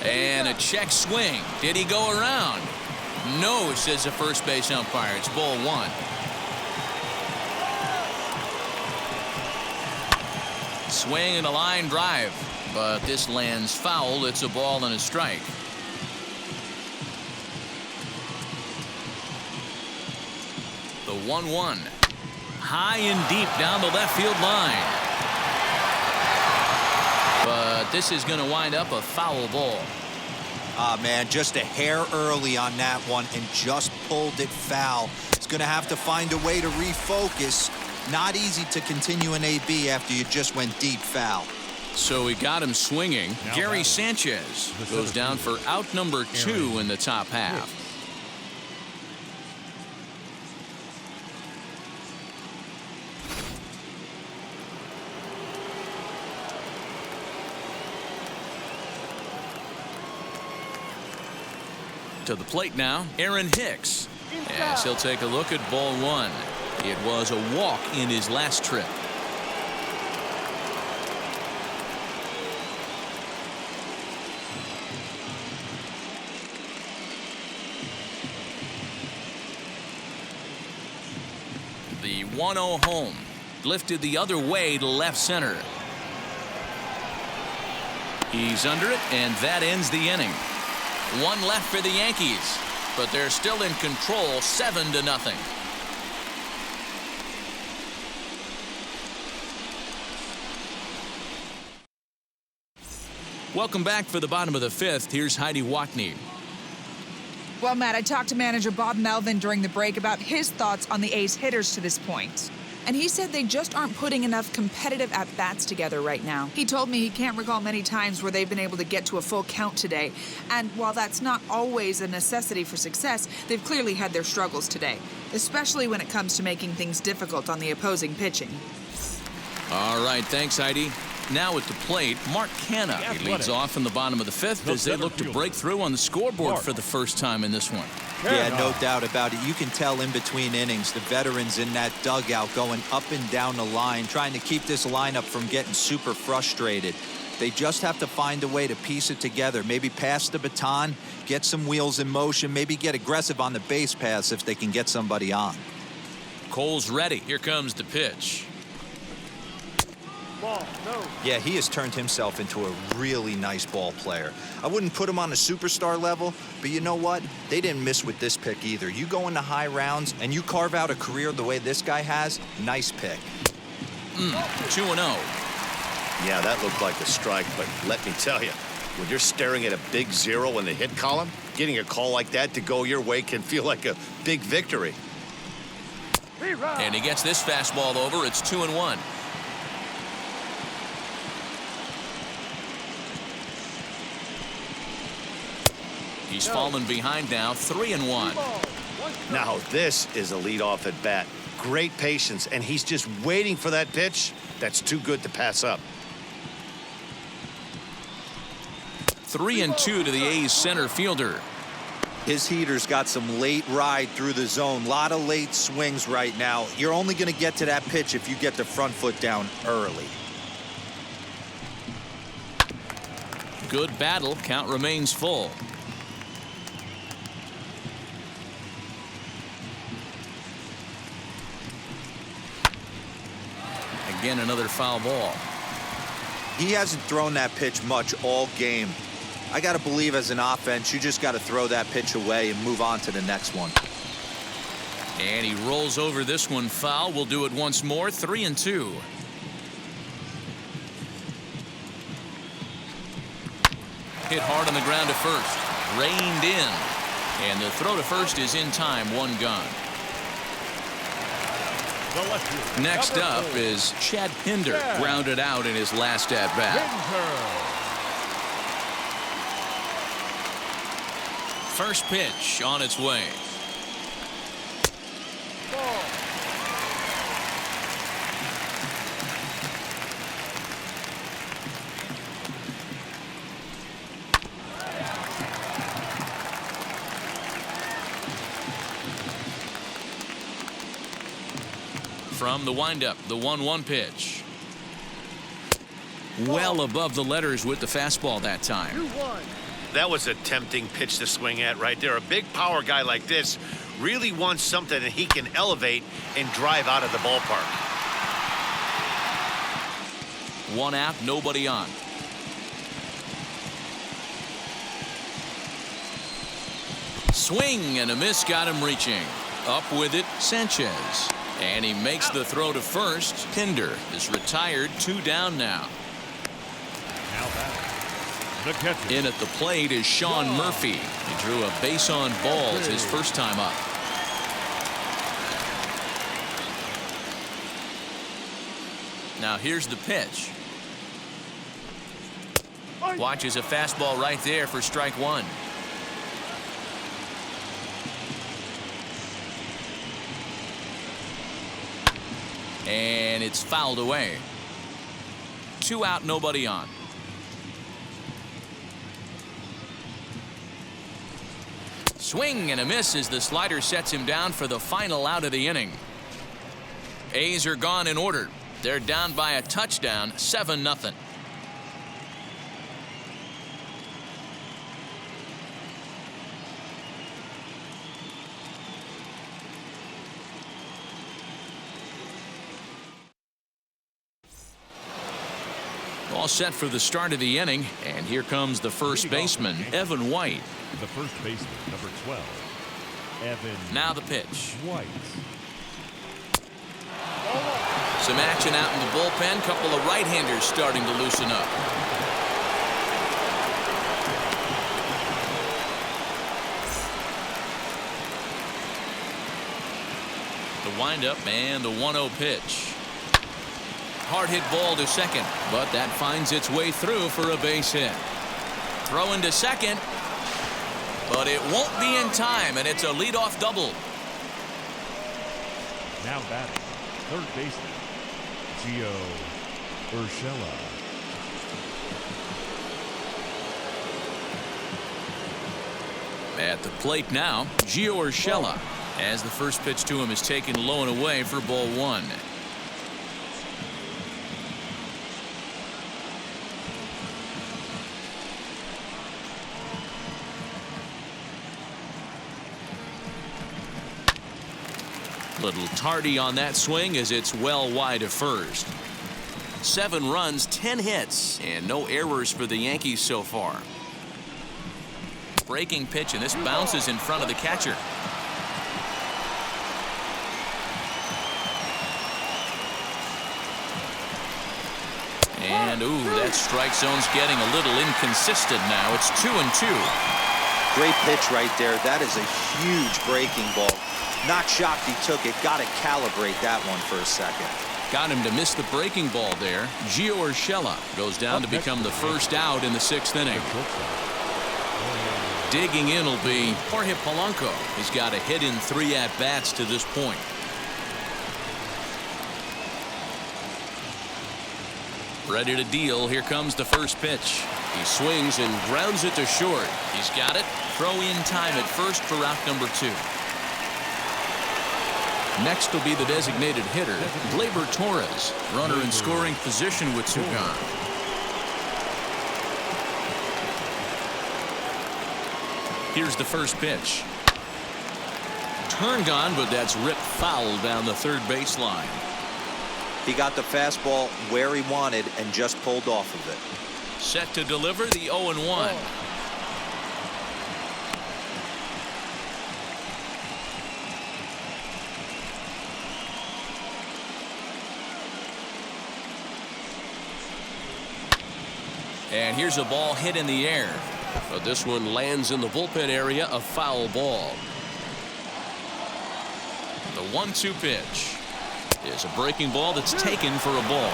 And a check swing. Did he go around? No, says the first base umpire. It's ball 1. Swing and a line drive, but this lands foul. It's a ball and a strike. The 1-1. High and deep down the left field line. But this is going to wind up a foul ball. Man, just a hair early on that one and just pulled it foul. It's going to have to find a way to refocus. Not easy to continue an AB after you just went deep foul. So he got him swinging. Gary Sanchez goes down for out number 2 in the top half. To the plate now, Aaron Hicks, as he'll take a look at ball 1. It was a walk in his last trip. The 1-0 home, lifted the other way to left center. He's under it, and that ends the inning. 1 left for the Yankees, but they're still in control, 7-0. Welcome back for the bottom of the 5th. Here's Heidi Watney. Well, Matt, I talked to manager Bob Melvin during the break about his thoughts on the A's hitters to this point. and he said they just aren't putting enough competitive at-bats together right now. He told me he can't recall many times where they've been able to get to a full count today, and while that's not always a necessity for success, they've clearly had their struggles today, especially when it comes to making things difficult on the opposing pitching. All right, thanks, Heidi. Now at the plate, Mark Canna. He leads off in the bottom of the fifth as they look to break through on the scoreboard for the first time in this one. Yeah, no doubt about it. You can tell in between innings, the veterans in that dugout going up and down the line, trying to keep this lineup from getting super frustrated. They just have to find a way to piece it together. Maybe pass the baton, get some wheels in motion, maybe get aggressive on the base paths if they can get somebody on. Cole's ready. Here comes the pitch. Yeah, he has turned himself into a really nice ball player. I wouldn't put him on a superstar level, but you know what? They didn't miss with this pick either. You go into high rounds and you carve out a career the way this guy has, nice pick. 2-0. Yeah, that looked like a strike, but let me tell you, when you're staring at a big 0 in the hit column, getting a call like that to go your way can feel like a big victory. And he gets this fastball over. It's 2-1. He's fallen behind now, 3-1. Now this is a leadoff at bat. Great patience, and he's just waiting for that pitch. That's too good to pass up. 3-2 to the A's center fielder. His heater's got some late ride through the zone. A lot of late swings right now. You're only going to get to that pitch if you get the front foot down early. Good battle. Count remains full. Again, another foul ball. He hasn't thrown that pitch much all game. I got to believe as an offense, you just got to throw that pitch away and move on to the next one. And he rolls over this one foul. We'll do it once more. 3-2. Hit hard on the ground to first. Reined in. And the throw to first is in time. One gone. Next up is Chad Pinder, grounded out in his last at-bat. First pitch on its way. From the windup, the 1-1 pitch. Well above the letters with the fastball that time. That was a tempting pitch to swing at right there. A big power guy like this really wants something that he can elevate and drive out of the ballpark. 1 out, nobody on. Swing and a miss, got him reaching. Up with it, Sanchez. And he makes the throw to first. Pinder is retired, 2 down now. In at the plate is Sean Murphy. He drew a base on balls his first time up. Now here's the pitch. Watches a fastball right there for strike 1. And it's fouled away. 2 out, nobody on. Swing and a miss as the slider sets him down for the final out of the inning. A's are gone in order. They're down by a touchdown, 7-0. All set for the start of the inning, and here comes the first baseman, Evan White. The first baseman, number 12, Evan. Now the pitch. White. Some action out in the bullpen. Couple of right-handers starting to loosen up. The windup and the 1-0 pitch. Hard hit ball to second, but that finds its way through for a base hit. Throw into second, but it won't be in time, and it's a leadoff double. Now batting, third baseman, Gio Urshela. At the plate now, Gio Urshela, as the first pitch to him is taken low and away for ball 1. Little tardy on that swing as it's well wide of first. 7 runs, 10 hits, and no errors for the Yankees so far. Breaking pitch, and this bounces in front of the catcher. And ooh, that strike zone's getting a little inconsistent now. It's 2-2. Great pitch right there. That is a huge breaking ball. Not shocked he took it. Got to calibrate that one for a second. Got him to miss the breaking ball there. Gio Urshela goes down to become the first out in the 6th inning. Digging in will be Jorge Polanco. He's got a hit in 3 at-bats to this point. Ready to deal. Here comes the first pitch. He swings and grounds it to short. He's got it. Throw in time at first for out number 2. Next will be the designated hitter, Glaber Torres. Runner in scoring position with 2 gone. Here's the first pitch. Turned on, but that's ripped foul down the third baseline. He got the fastball where he wanted and just pulled off of it. Set to deliver the 0-1. And here's a ball hit in the air. But this one lands in the bullpen area, a foul ball. The 1-2 pitch is a breaking ball that's taken for a ball.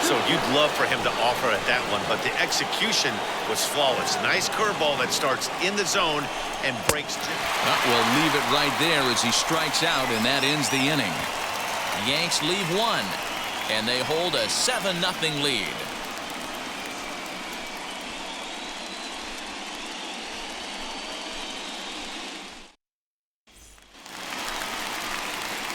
So you'd love for him to offer at that one, but the execution was flawless. Nice curveball that starts in the zone and breaks. We'll leave it right there as he strikes out, and that ends the inning. The Yanks leave 1, and they hold a 7-0 lead.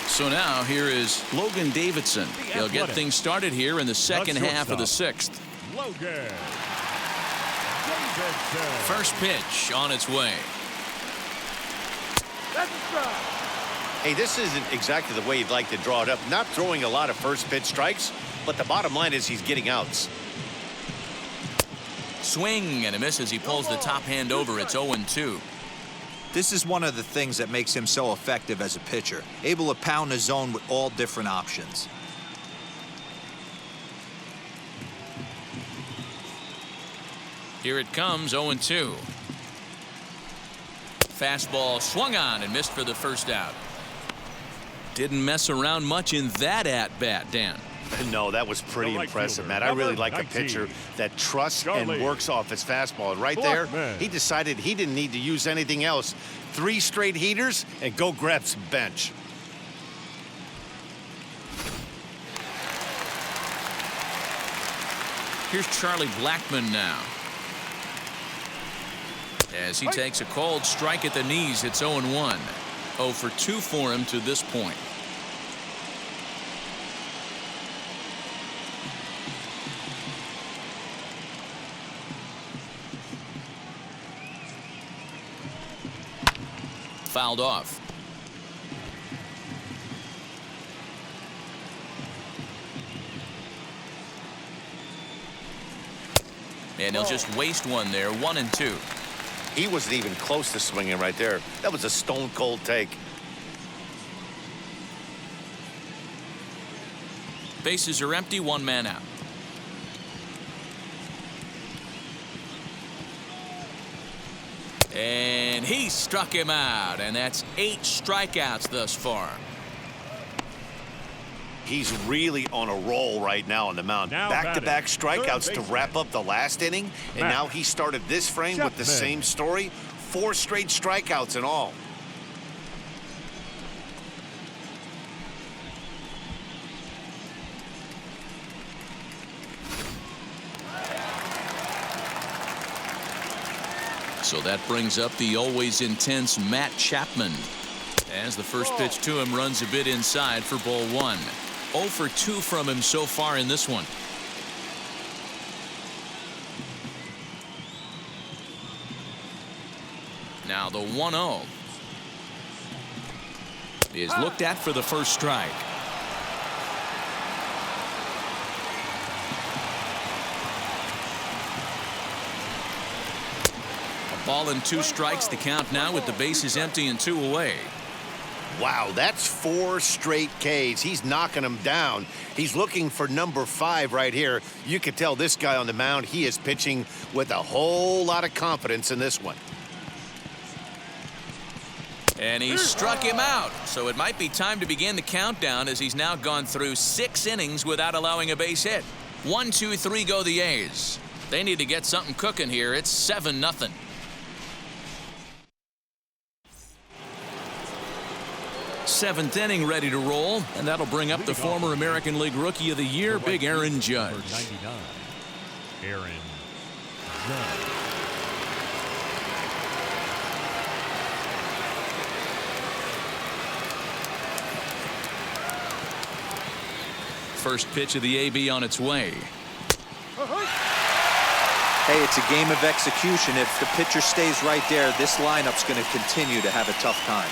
So now here is Logan Davidson. He'll get things started here in the second half of the 6th. Logan Davidson. First pitch on its way. That's a strike. Hey, this isn't exactly the way you'd like to draw it up. Not throwing a lot of first pitch strikes, but the bottom line is he's getting outs. Swing and a miss as he pulls the top hand over. It's 0-2. This is one of the things that makes him so effective as a pitcher, able to pound the zone with all different options. Here it comes, 0-2. Fastball swung on and missed for the first out. Didn't mess around much in that at-bat, Dan. No, that was pretty impressive, Matt. I really like a pitcher that trusts and works off his fastball. And right there, he decided he didn't need to use anything else. 3 straight heaters and go grab some bench. Here's Charlie Blackmon now. As he takes a called strike at the knees, it's 0-1. 0 for 2 for him to this point. Fouled off. And he'll just waste one there. 1-2. He wasn't even close to swinging right there. That was a stone cold take. Bases are empty. 1 man out. And he struck him out, and that's 8 strikeouts thus far. He's really on a roll right now on the mound. Now Back-to-back batting, strikeouts third to wrap up the last inning, and now he started this frame with the Chapman. same story. 4 straight strikeouts in all. So that brings up the always intense Matt Chapman. As the first pitch to him runs a bit inside for ball 1. 0 for 2 from him so far in this one. Now the 1-0 is looked at for the first strike. A ball and 2 strikes, the count now with the bases empty and 2 away. Wow, that's 4 straight Ks. He's knocking them down. He's looking for number 5 right here. You can tell this guy on the mound, he is pitching with a whole lot of confidence in this one. And he struck him out. So it might be time to begin the countdown as he's now gone through 6 innings without allowing a base hit. 1, 2, 3 go the A's. They need to get something cooking here. It's 7-0. Seventh inning ready to roll, and that'll bring up the former American League Rookie of the Year, Big Aaron Judge. Number 99, Aaron Judge. First pitch of the AB on its way. Hey, it's a game of execution. If the pitcher stays right there, this lineup's going to continue to have a tough time.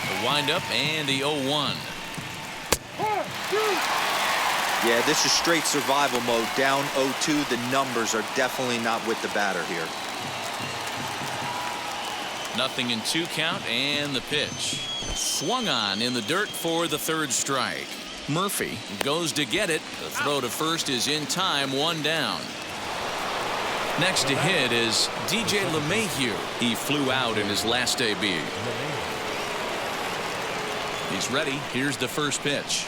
The windup and the 0-1. Yeah, this is straight survival mode. Down 0-2. The numbers are definitely not with the batter here. Nothing in 2 count, and the pitch. Swung on in the dirt for the 3rd strike. Murphy goes to get it. The throw to first is in time, 1 down. Next to hit is DJ LeMahieu. He flew out in his last debut. He's ready. Here's the first pitch.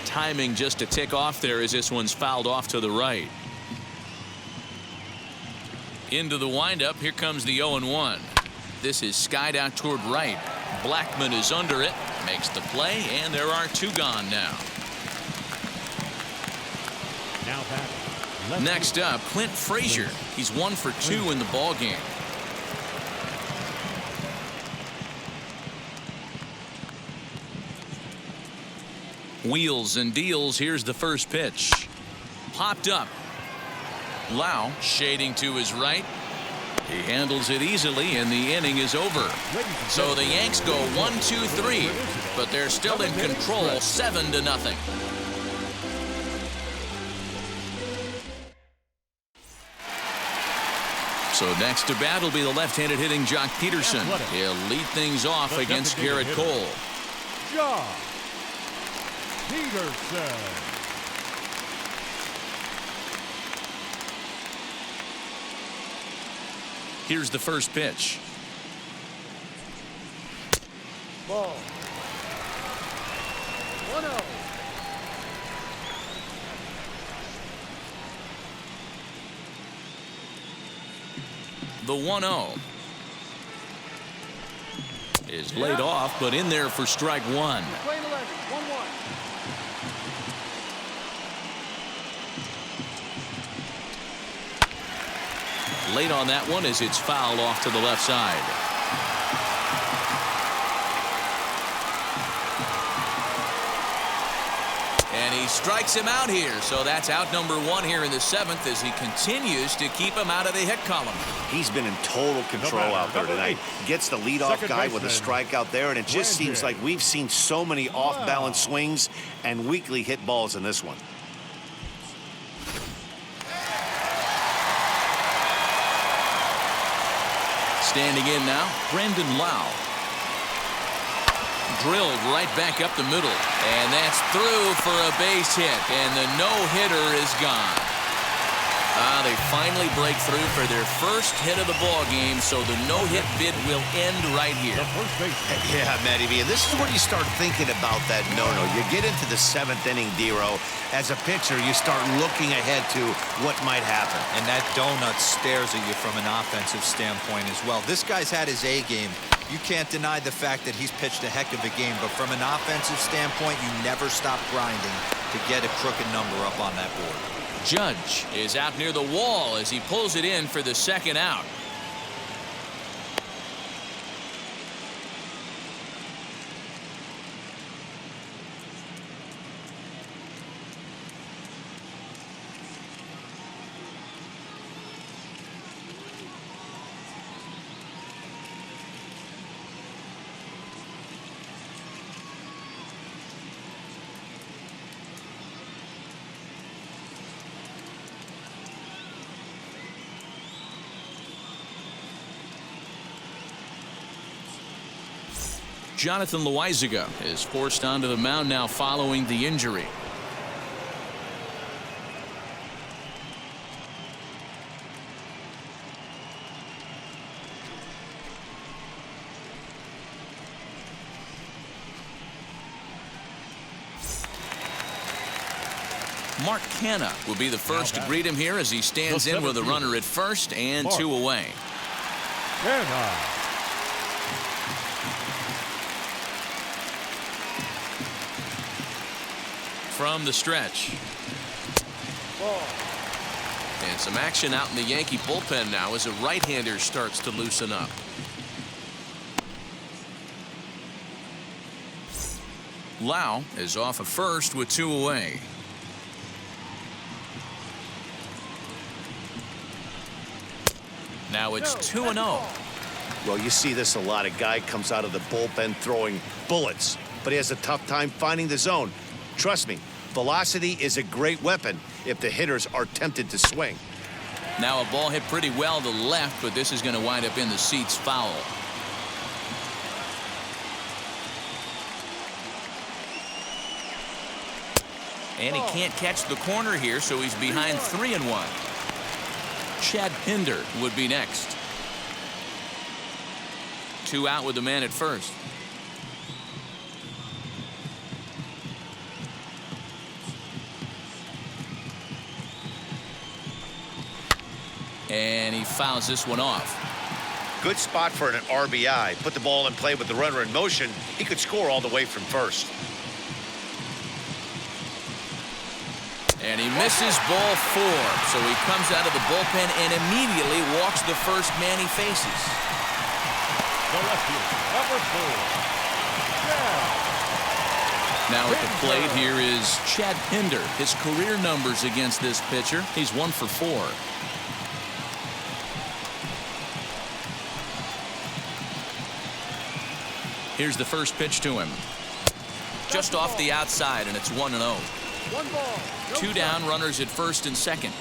Timing just a tick off there as this one's fouled off to the right. Into the windup. Here comes the 0-1. This is skied out toward right. Blackman is under it, makes the play, and there are 2 gone now. Next up, Clint Frazier. He's 1 for 2 in the ball game. Wheels and deals. Here's the first pitch. Popped up. Lau shading to his right. He handles it easily, and the inning is over. So the Yanks go 1, 2, 3, but they're still in control, 7-0. So next to bat will be the left-handed hitting Jock Peterson. He'll lead things off against Garrett Cole. Jock Peterson. Here's the first pitch. Ball. 1-0. The 1-0 is laid off, but in there for strike 1. Playing 11. 1-1. Late on that one as it's fouled off to the left side. And he strikes him out here. So that's out number 1 here in the 7th as he continues to keep him out of the hit column. He's been in total control out there tonight. Gets the leadoff guy with a strikeout there, and it just seems like we've seen so many off-balance swings and weakly hit balls in this one. Standing in now, Brandon Lau. Drilled right back up the middle, and that's through for a base hit, and the no-hitter is gone. They finally break through for their first hit of the ball game, so the no-hit bid will end right here. The first baseman. Yeah, Matty B, and this is where you start thinking about that no-no. You get into the 7th inning, Dero. As a pitcher, you start looking ahead to what might happen. And that donut stares at you from an offensive standpoint as well. This guy's had his A game. You can't deny the fact that he's pitched a heck of a game, but from an offensive standpoint, you never stop grinding to get a crooked number up on that board. Judge is out near the wall as he pulls it in for the second out. Jonathan Loizaga is forced onto the mound now following the injury. Mark Canha will be the first to greet him here as he stands in with a runner at first and 2 away. Canha. From the stretch. Ball. And some action out in the Yankee bullpen now as a right-hander starts to loosen up. Lau is off of first with 2 away. Now it's 2-0. Well, you see this a lot. A guy comes out of the bullpen throwing bullets, but he has a tough time finding the zone. Trust me, velocity is a great weapon if the hitters are tempted to swing. Now a ball hit pretty well to left, but this is going to wind up in the seats foul. And he can't catch the corner here, so he's behind 3-1. Chad Pinder would be next. 2 out with the man at first. And he fouls this one off. Good spot for an RBI. Put the ball in play with the runner in motion. He could score all the way from first. And he misses ball 4. So he comes out of the bullpen and immediately walks the first man he faces. The left fielder, number 4. Yeah. Now at the plate here is Chad Pinder. His career numbers against this pitcher, he's 1 for 4. Here's the first pitch to him. Just off the outside, and it's 1-0. 1 ball. 2 down, runners at first and second.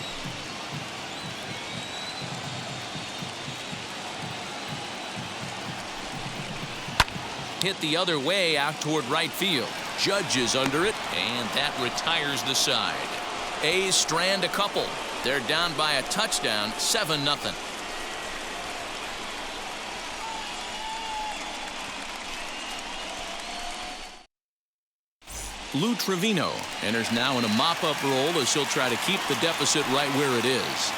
Hit the other way out toward right field. Judge is under it, and that retires the side. A's strand a couple. They're down by a touchdown, 7-0. Lou Trevino enters now in a mop-up role as he'll try to keep the deficit right where it is.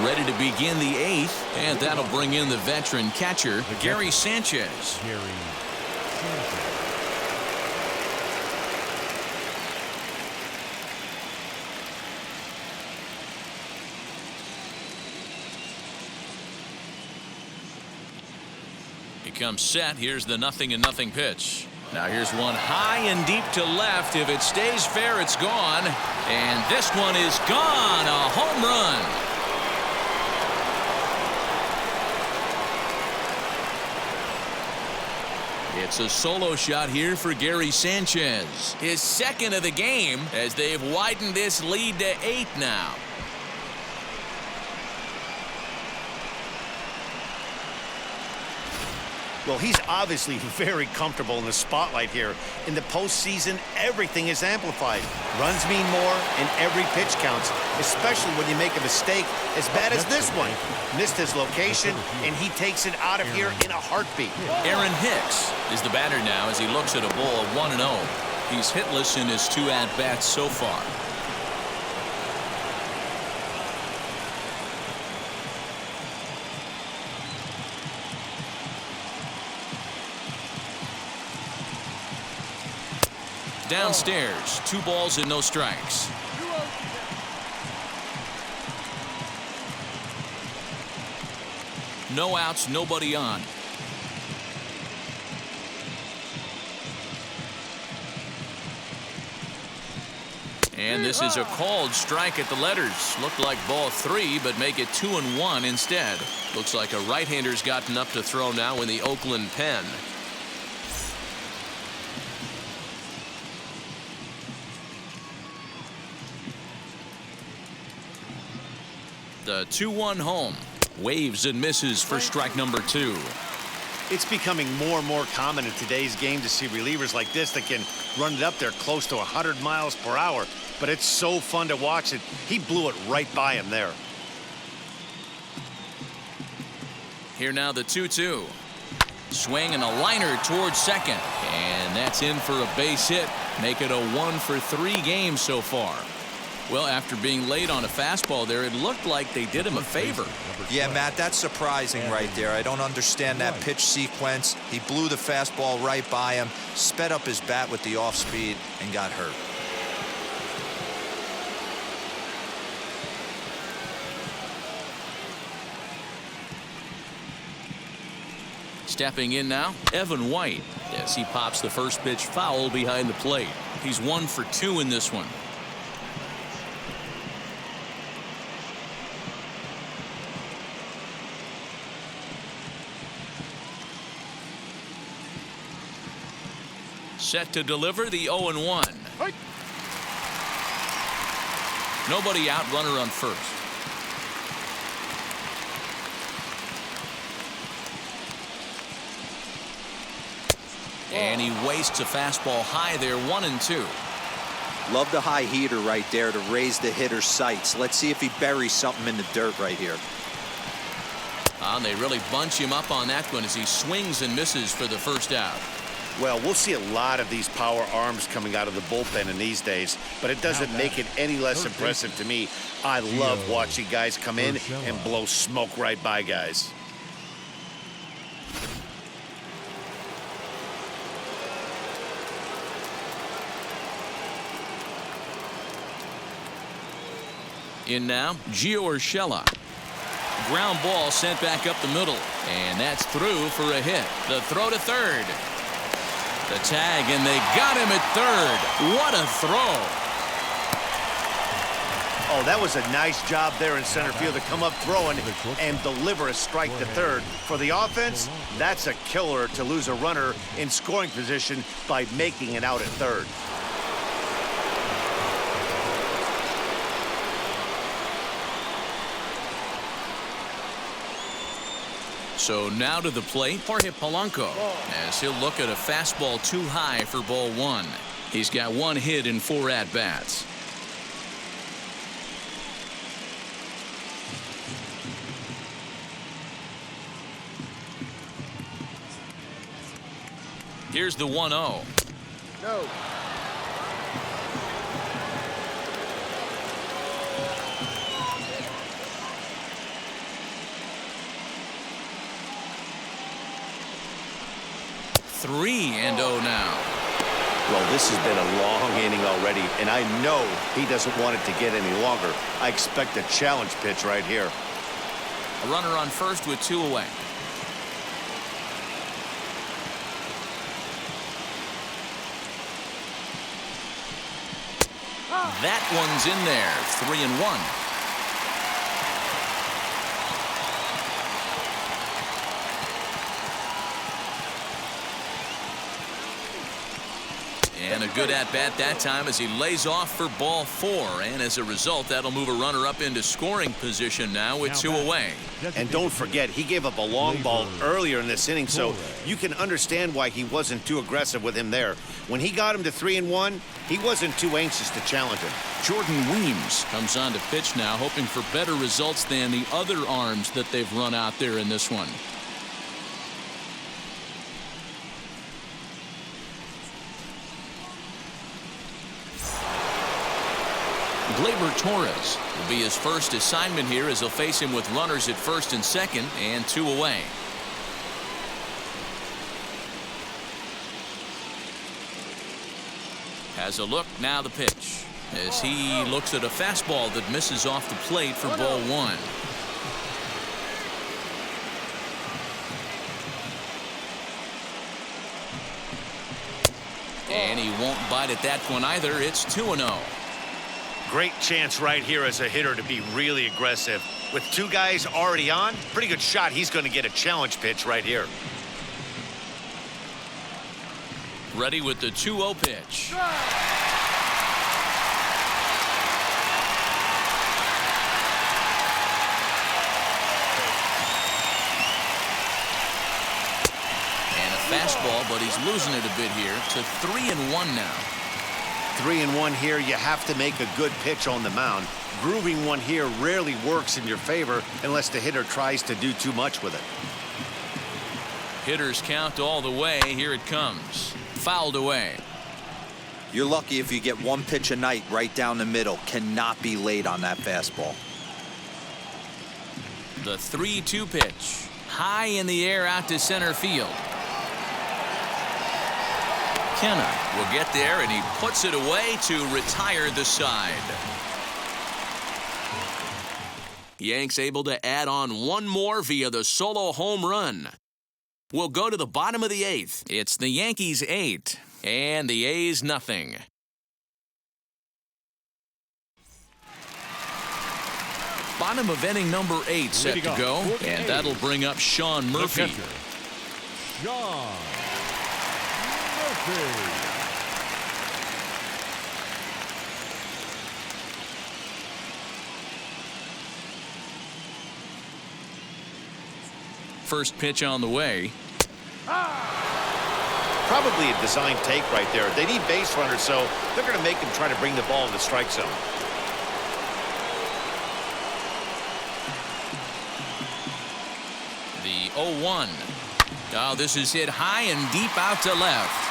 Ready to begin the 8th, and that'll bring in the veteran catcher, Gary Sanchez. Gary Sanchez. He comes set. Here's the 0-0 pitch. Now here's one high and deep to left. If it stays fair, it's gone. And this one is gone. A home run. It's a solo shot here for Gary Sanchez. His second of the game as they've widened this lead to 8 now. Well, he's obviously very comfortable in the spotlight here. In the postseason, everything is amplified. Runs mean more, and every pitch counts, especially when you make a mistake as bad as this one. Missed his location, and he takes it out of here in a heartbeat. Aaron Hicks is the batter now as he looks at a ball of 1-0. He's hitless in his 2 at-bats so far. Downstairs, 2 balls and no strikes. No outs, nobody on. And this is a called strike at the letters. Looked like ball 3, but make it 2-1 instead. Looks like a right-hander's gotten up to throw now in the Oakland pen. The 2-1 home. Waves and misses for strike number 2. It's becoming more and more common in today's game to see relievers like this that can run it up there close to 100 miles per hour. But it's so fun to watch it. He blew it right by him there. Here now the 2-2. Swing and a liner towards second. And that's in for a base hit. Make it a 1-for-3 game so far. Well, after being late on a fastball there, it looked like they did him a favor. Yeah, Matt, that's surprising right there. I don't understand that pitch sequence. He blew the fastball right by him, sped up his bat with the off speed, and got hurt. Stepping in now, Evan White, as he pops the first pitch foul behind the plate. He's 1 for 2 in this one. Set to deliver the 0-1. Nobody out, runner on first. And he wastes a fastball high there, 1-2. Love the high heater right there to raise the hitter's sights. Let's see if he buries something in the dirt right here. And they really bunch him up on that one as he swings and misses for the first out. Well, we'll see a lot of these power arms coming out of the bullpen in these days, but it doesn't make it any less impressive to me. I love watching guys come in and blow smoke right by guys. In now, Gio Urshela. Ground ball sent back up the middle, and that's through for a hit. The throw to third. The tag, and they got him at third. What a throw. Oh, that was a nice job there in center field to come up throwing and deliver a strike to third. For the offense, that's a killer to lose a runner in scoring position by making it out at third. So now to the plate, Jorge Polanco, as he'll look at a fastball too high for ball 1. He's got 1 hit in 4 at-bats. Here's the 1-0. No. And 0 now. Well, this has been a long inning already, and I know he doesn't want it to get any longer. I expect a challenge pitch right here. A runner on first with 2 away. That one's in there, 3-1. And a good at-bat that time as he lays off for ball 4. And as a result, that'll move a runner up into scoring position now with 2 away. And don't forget, he gave up a long ball earlier in this inning, so you can understand why he wasn't too aggressive with him there. When he got him to 3-1, he wasn't too anxious to challenge him. Jordan Weems comes on to pitch now, hoping for better results than the other arms that they've run out there in this one. Glaber Torres will be his first assignment here as he'll face him with runners at first and second and 2 away. Has a look, now the pitch, as he looks at a fastball that misses off the plate for ball 1. And he won't bite at that one either. It's 2-0. Great chance right here as a hitter to be really aggressive. With 2 guys already on, pretty good shot he's going to get a challenge pitch right here. Ready with the 2-0 pitch. And a fastball, but he's losing it a bit here to 3-1 now. 3-1 here, you have to make a good pitch on the mound. Grooving one here rarely works in your favor unless the hitter tries to do too much with it. Hitters count all the way. Here it comes. Fouled away. You're lucky if you get 1 pitch a night right down the middle. Cannot be late on that fastball. The 3-2 pitch. High in the air out to center field. Kenna will get there, and he puts it away to retire the side. Yanks able to add on 1 more via the solo home run. We'll go to the bottom of the 8th. It's the Yankees 8 and the A's nothing. Bottom of inning number 8 set to go, and that'll bring up Sean Murphy. Sean Murphy. First pitch on the way. Probably a design take right there. They need base runners, so they're going to make him try to bring the ball in the strike zone. The 0-1. Oh, this is hit high and deep out to left.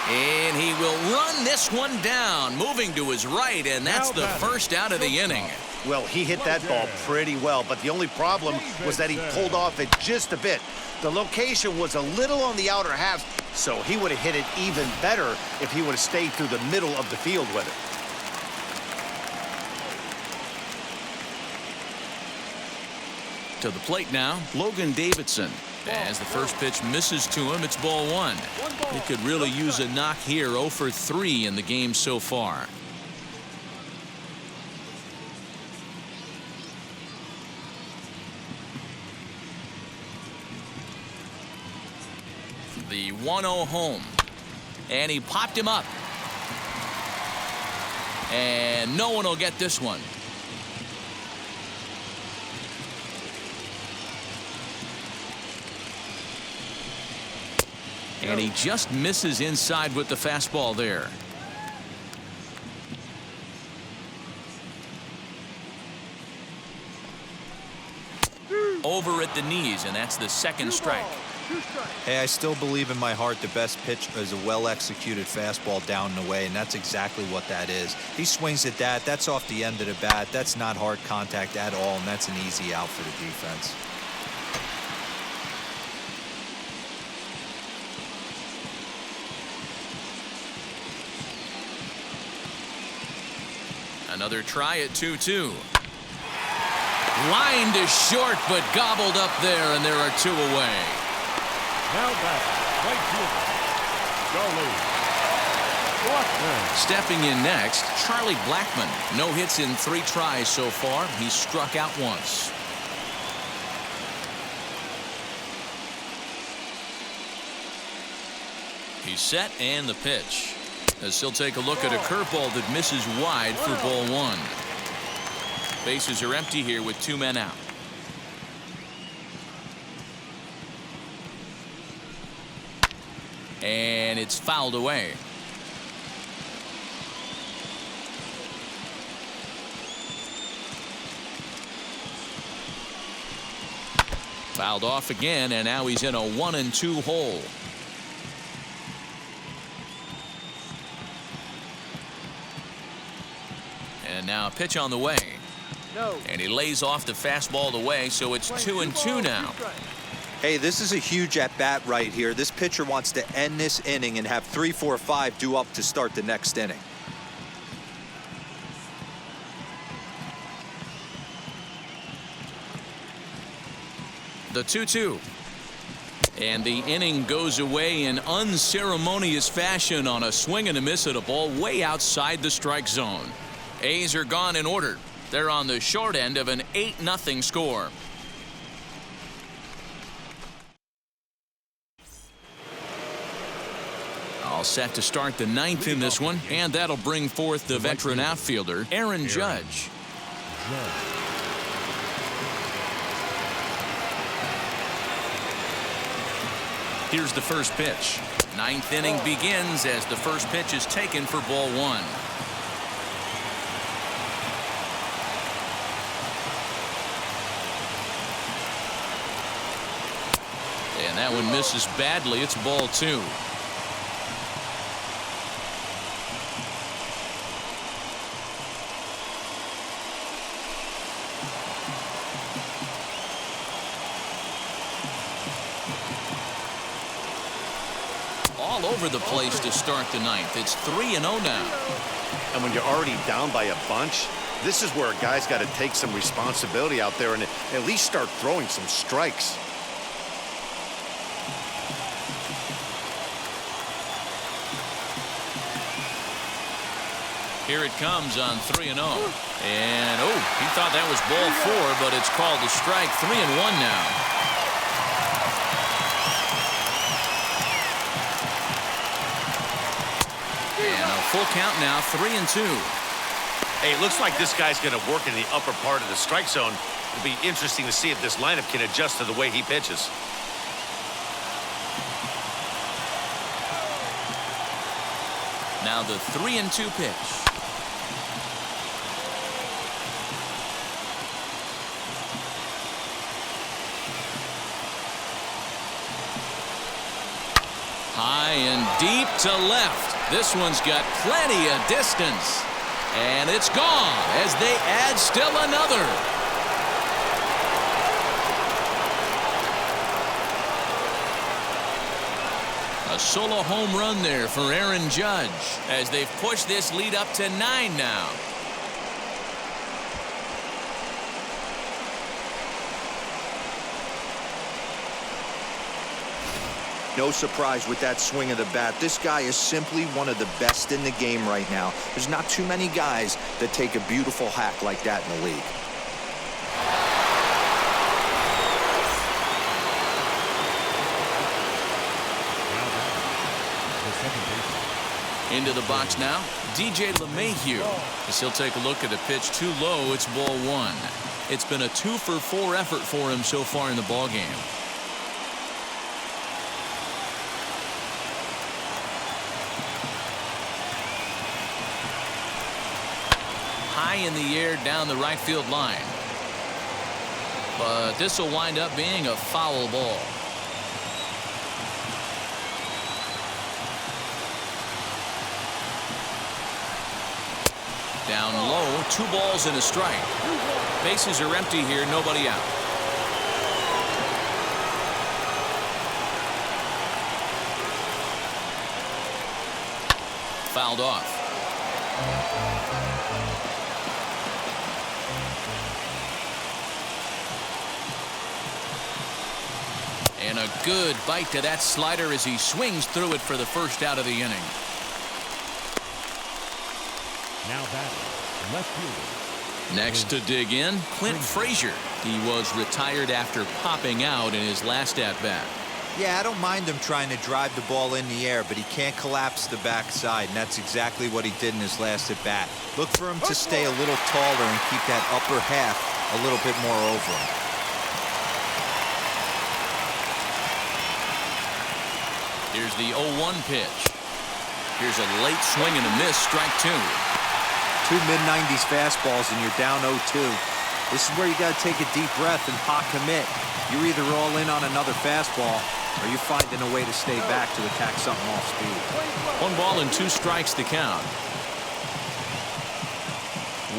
And he will run this one down, moving to his right, and that's the first out of the inning. Well, he hit that ball pretty well, but the only problem was that he pulled off it just a bit. The location was a little on the outer half, so he would have hit it even better if he would have stayed through the middle of the field with it. To the plate now, Logan Davidson. As the first pitch misses to him, it's ball 1. He could really use a knock here. 0 for 3 in the game so far. The 1-0 home. And he popped him up. And no one will get this one. And he just misses inside with the fastball there. Over at the knees, and that's the second strike. Hey, I still believe in my heart the best pitch is a well-executed fastball down and away, and that's exactly what that is. He swings at that. That's off the end of the bat. That's not hard contact at all, and that's an easy out for the defense. Another try at 2-2. Line to short, but gobbled up there, and there are 2 away. Now back, right fielder, Blackman. Stepping in next, Charlie Blackman. No hits in 3 tries so far. He's struck out once. He's set, and the pitch. As he'll take a look at a curveball that misses wide for ball one. Bases are empty here with 2 men out. And it's fouled away. Fouled off again, and now he's in a 1-2 hole. And now a pitch on the way. No. And he lays off the fastball away, so it's 2-2 now. Hey, this is a huge at-bat right here. This pitcher wants to end this inning and have 3, 4, 5 due up to start the next inning. The 2-2. And the inning goes away in unceremonious fashion on a swing and a miss at a ball way outside the strike zone. A's are gone in order. They're on the short end of an 8-0 score. All set to start the 9th in this one, and that'll bring forth the veteran outfielder, Aaron Judge. Here's the first pitch. 9th inning begins as the first pitch is taken for ball one. And that one misses badly. It's ball two. All over the place to start the 9th. It's 3-0 now. And when you're already down by a bunch, this is where a guy's got to take some responsibility out there and at least start throwing some strikes. Here it comes on 3-0. And, oh, he thought that was ball 4, but it's called a strike. 3-1 now. And a full count now, 3-2. Hey, it looks like this guy's going to work in the upper part of the strike zone. It'll be interesting to see if this lineup can adjust to the way he pitches. Now the 3-2 pitch. High and deep to left. This one's got plenty of distance. And it's gone as they add still another. A solo home run there for Aaron Judge as they've pushed this lead up to 9 now. No surprise with that swing of the bat. This guy is simply one of the best in the game right now. There's not too many guys that take a beautiful hack like that in the league. Into the box now, DJ LeMahieu. As he'll take a look at a pitch too low, it's ball 1. It's been a 2-for-4 effort for him so far in the ballgame. High in the air down the right field line. But this will wind up being a foul ball. Down low, 2 balls and a strike. Bases are empty here, nobody out. Fouled off. And a good bite to that slider as he swings through it for the first out of the inning. Now batting, left fielder. Next to dig in, Clint Frazier. He was retired after popping out in his last at-bat. Yeah, I don't mind him trying to drive the ball in the air, but he can't collapse the backside, and that's exactly what he did in his last at-bat. Look for him to stay a little taller and keep that upper half a little bit more over him. Here's the 0-1 pitch. Here's a late swing and a miss, strike two. Two mid-90s fastballs, and you're down 0-2. This is where you got to take a deep breath and pot commit. You're either all in on another fastball, or you're finding a way to stay back to attack something off speed. 1 ball and 2 strikes to count.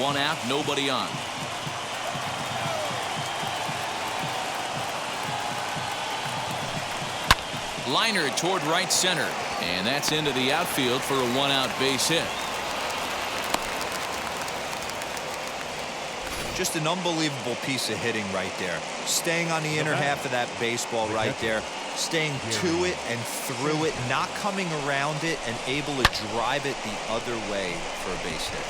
1 out, nobody on. Liner toward right center, and that's into the outfield for a 1-out base hit. Just an unbelievable piece of hitting right there. Staying on the inner half of that baseball right there. Staying to it and through it, not coming around it, and able to drive it the other way for a base hit.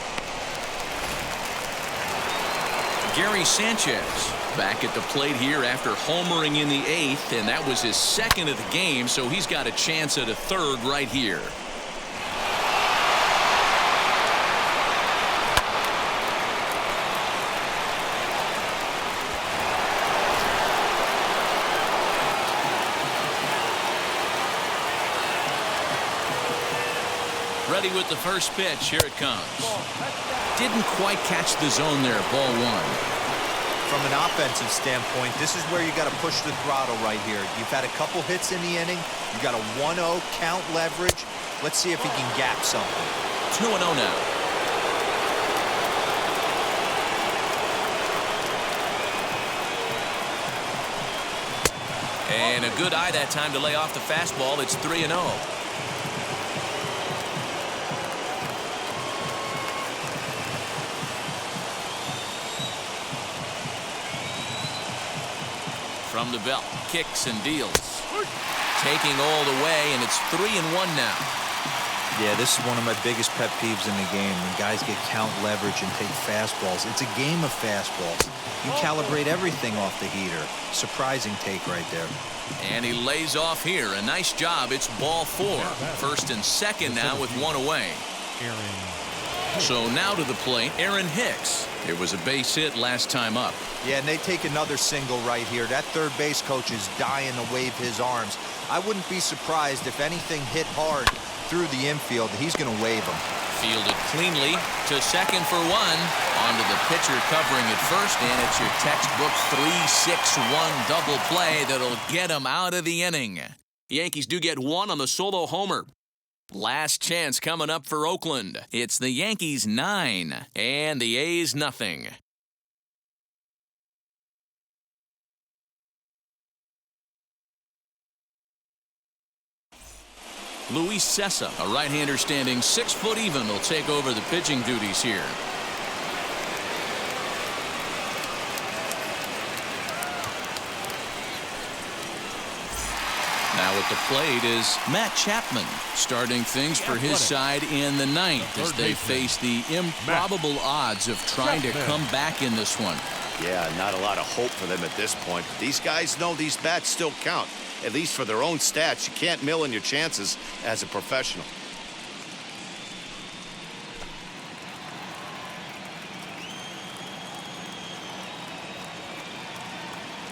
Gary Sanchez back at the plate here after homering in the 8th, and that was his 2nd of the game, so he's got a chance at a 3rd right here. Ready with the first pitch. Here it comes. Didn't quite catch the zone there. Ball 1. From an offensive standpoint, this is where you got to push the throttle right here. You've had a couple hits in the inning. You got a 1-0 count leverage. Let's see if he can gap something. 2-0 now. And a good eye that time to lay off the fastball. It's 3-0. From the belt, kicks and deals. Taking all the way, and it's 3-1 now. Yeah, this is one of my biggest pet peeves in the game, when guys get count leverage and take fastballs. It's a game of fastballs. You calibrate everything off the heater. Surprising take right there. And he lays off here. A nice job. It's ball 4. 1st and 2nd now with 1 away. So now to the plate, Aaron Hicks. It was a base hit last time up. Yeah, and they take another single right here. That third base coach is dying to wave his arms. I wouldn't be surprised if anything hit hard through the infield. He's going to wave them. Fielded cleanly to 2nd for 1. Onto the pitcher covering at 1st, and it's your textbook 3-6-1 double play that'll get him out of the inning. The Yankees do get 1 on the solo homer. Last chance coming up for Oakland. It's the Yankees 9 and the A's nothing. Luis Cessa, a right-hander standing 6 foot even, will take over the pitching duties here. Now at the plate is Matt Chapman, starting things for his side in the 9th as they face the improbable odds of trying to come back in this one. Yeah, not a lot of hope for them at this point. These guys know these bats still count, at least for their own stats. You can't mill in your chances as a professional.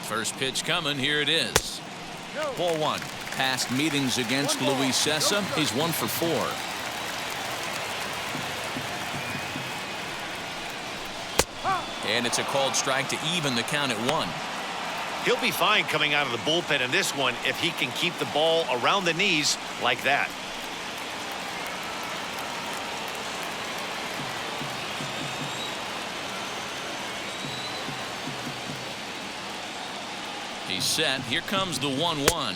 First pitch coming. Here it is. Ball 1. Past meetings against Luis Cessa, he's 1 for 4. And it's a called strike to even the count at 1. He'll be fine coming out of the bullpen in this one if he can keep the ball around the knees like that. He's set. Here comes the 1-1.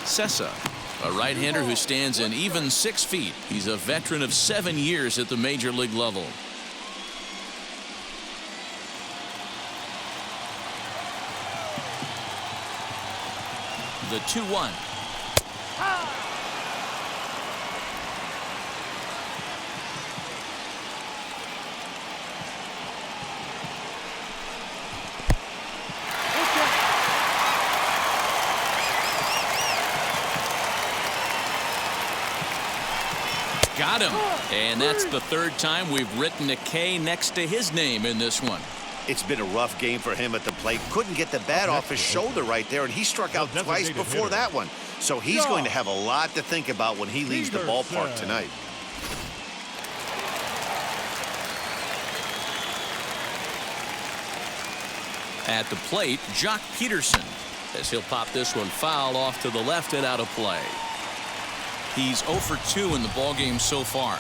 Cessa, a right-hander who stands an even 6 feet. He's a veteran of 7 years at the major league level. The 2-1. him. And that's the third time we've written a K next to his name in this one. It's been a rough game for him at the plate. Couldn't get the bat off his shoulder right there, and he struck out twice before that one. So he's going to have a lot to think about when he leaves the ballpark tonight. At the plate, Jock Peterson, as he'll pop this one foul off to the left and out of play. He's 0 for 2 in the ballgame so far.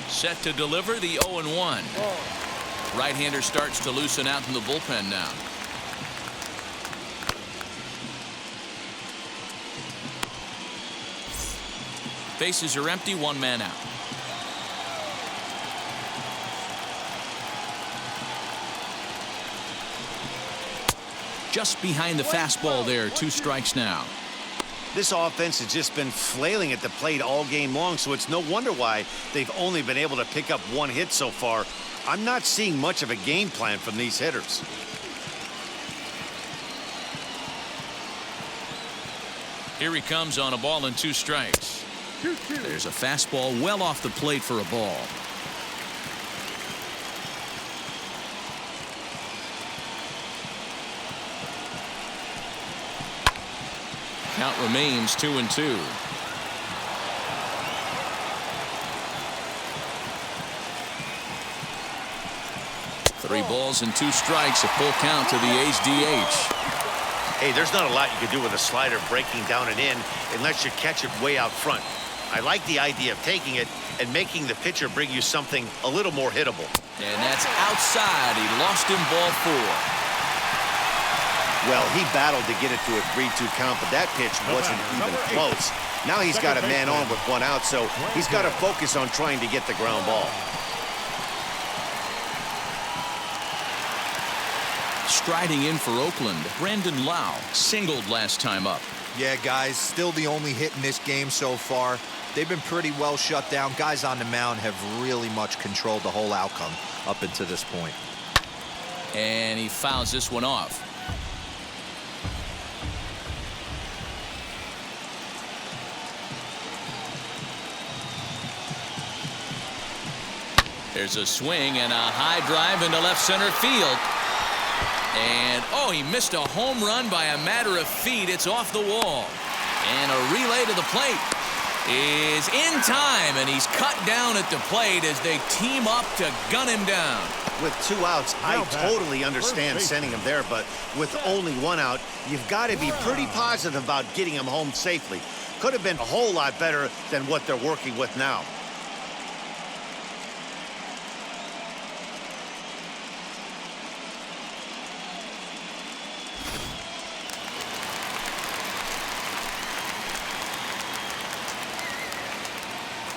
Set to deliver the 0-1. Right-hander starts to loosen out in the bullpen now. Bases are empty, one man out. Just behind the fastball there, 2 strikes now. This offense has just been flailing at the plate all game long, so it's no wonder why they've only been able to pick up 1 hit so far. I'm not seeing much of a game plan from these hitters. Here he comes on a ball and 2 strikes. There's a fastball well off the plate for a ball. Count remains 2-2. Three balls and 2 strikes, a full count to the A's DH. Hey, there's not a lot you can do with a slider breaking down and in unless you catch it way out front. I like the idea of taking it and making the pitcher bring you something a little more hittable. And that's outside. He lost him, ball 4. Well, he battled to get it to a 3-2 count, but that pitch wasn't even close. Now he's got a man on with 1 out, so he's got to focus on trying to get the ground ball. Striding in for Oakland, Brandon Lau singled last time up. Yeah, guys, still the only hit in this game so far. They've been pretty well shut down. Guys on the mound have really much controlled the whole outcome up until this point. And he fouls this one off. There's a swing and a high drive into left center field. And, oh, he missed a home run by a matter of feet. It's off the wall. And a relay to the plate is in time, and he's cut down at the plate as they team up to gun him down. With 2 outs, I totally understand sending him there, but with only 1 out, you've got to be pretty positive about getting him home safely. Could have been a whole lot better than what they're working with now.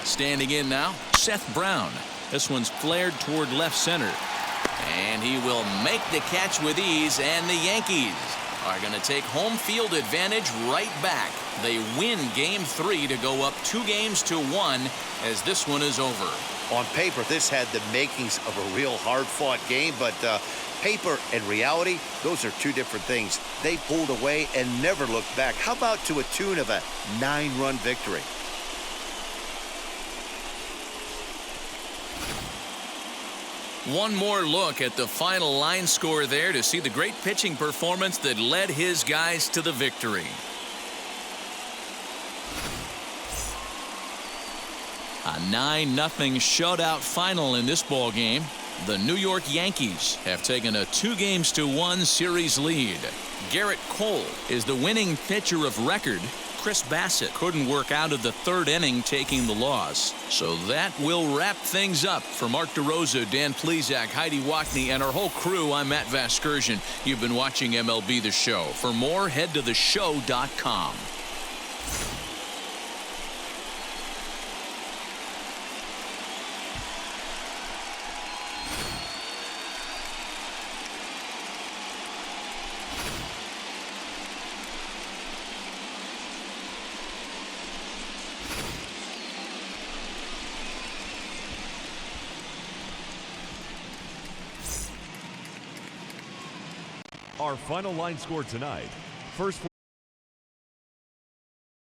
Standing in now, Seth Brown. This one's flared toward left center. And he will make the catch with ease, and the Yankees are going to take home field advantage right back. They win Game 3 to go up 2-1 as this one is over. On paper, this had the makings of a real hard-fought game, but paper and reality, those are 2 different things. They pulled away and never looked back. How about to a tune of a 9-run victory? One more look at the final line score there to see the great pitching performance that led his guys to the victory. A 9-0 shutout final in this ball game. The New York Yankees have taken a 2-1 series lead. Garrett Cole is the winning pitcher of record. Chris Bassett couldn't work out of the 3rd inning, taking the loss. So that will wrap things up. For Mark DeRosa, Dan Plesac, Heidi Wackney, and our whole crew, I'm Matt Vasgersian. You've been watching MLB The Show. For more, head to theshow.com. Our final line score tonight. First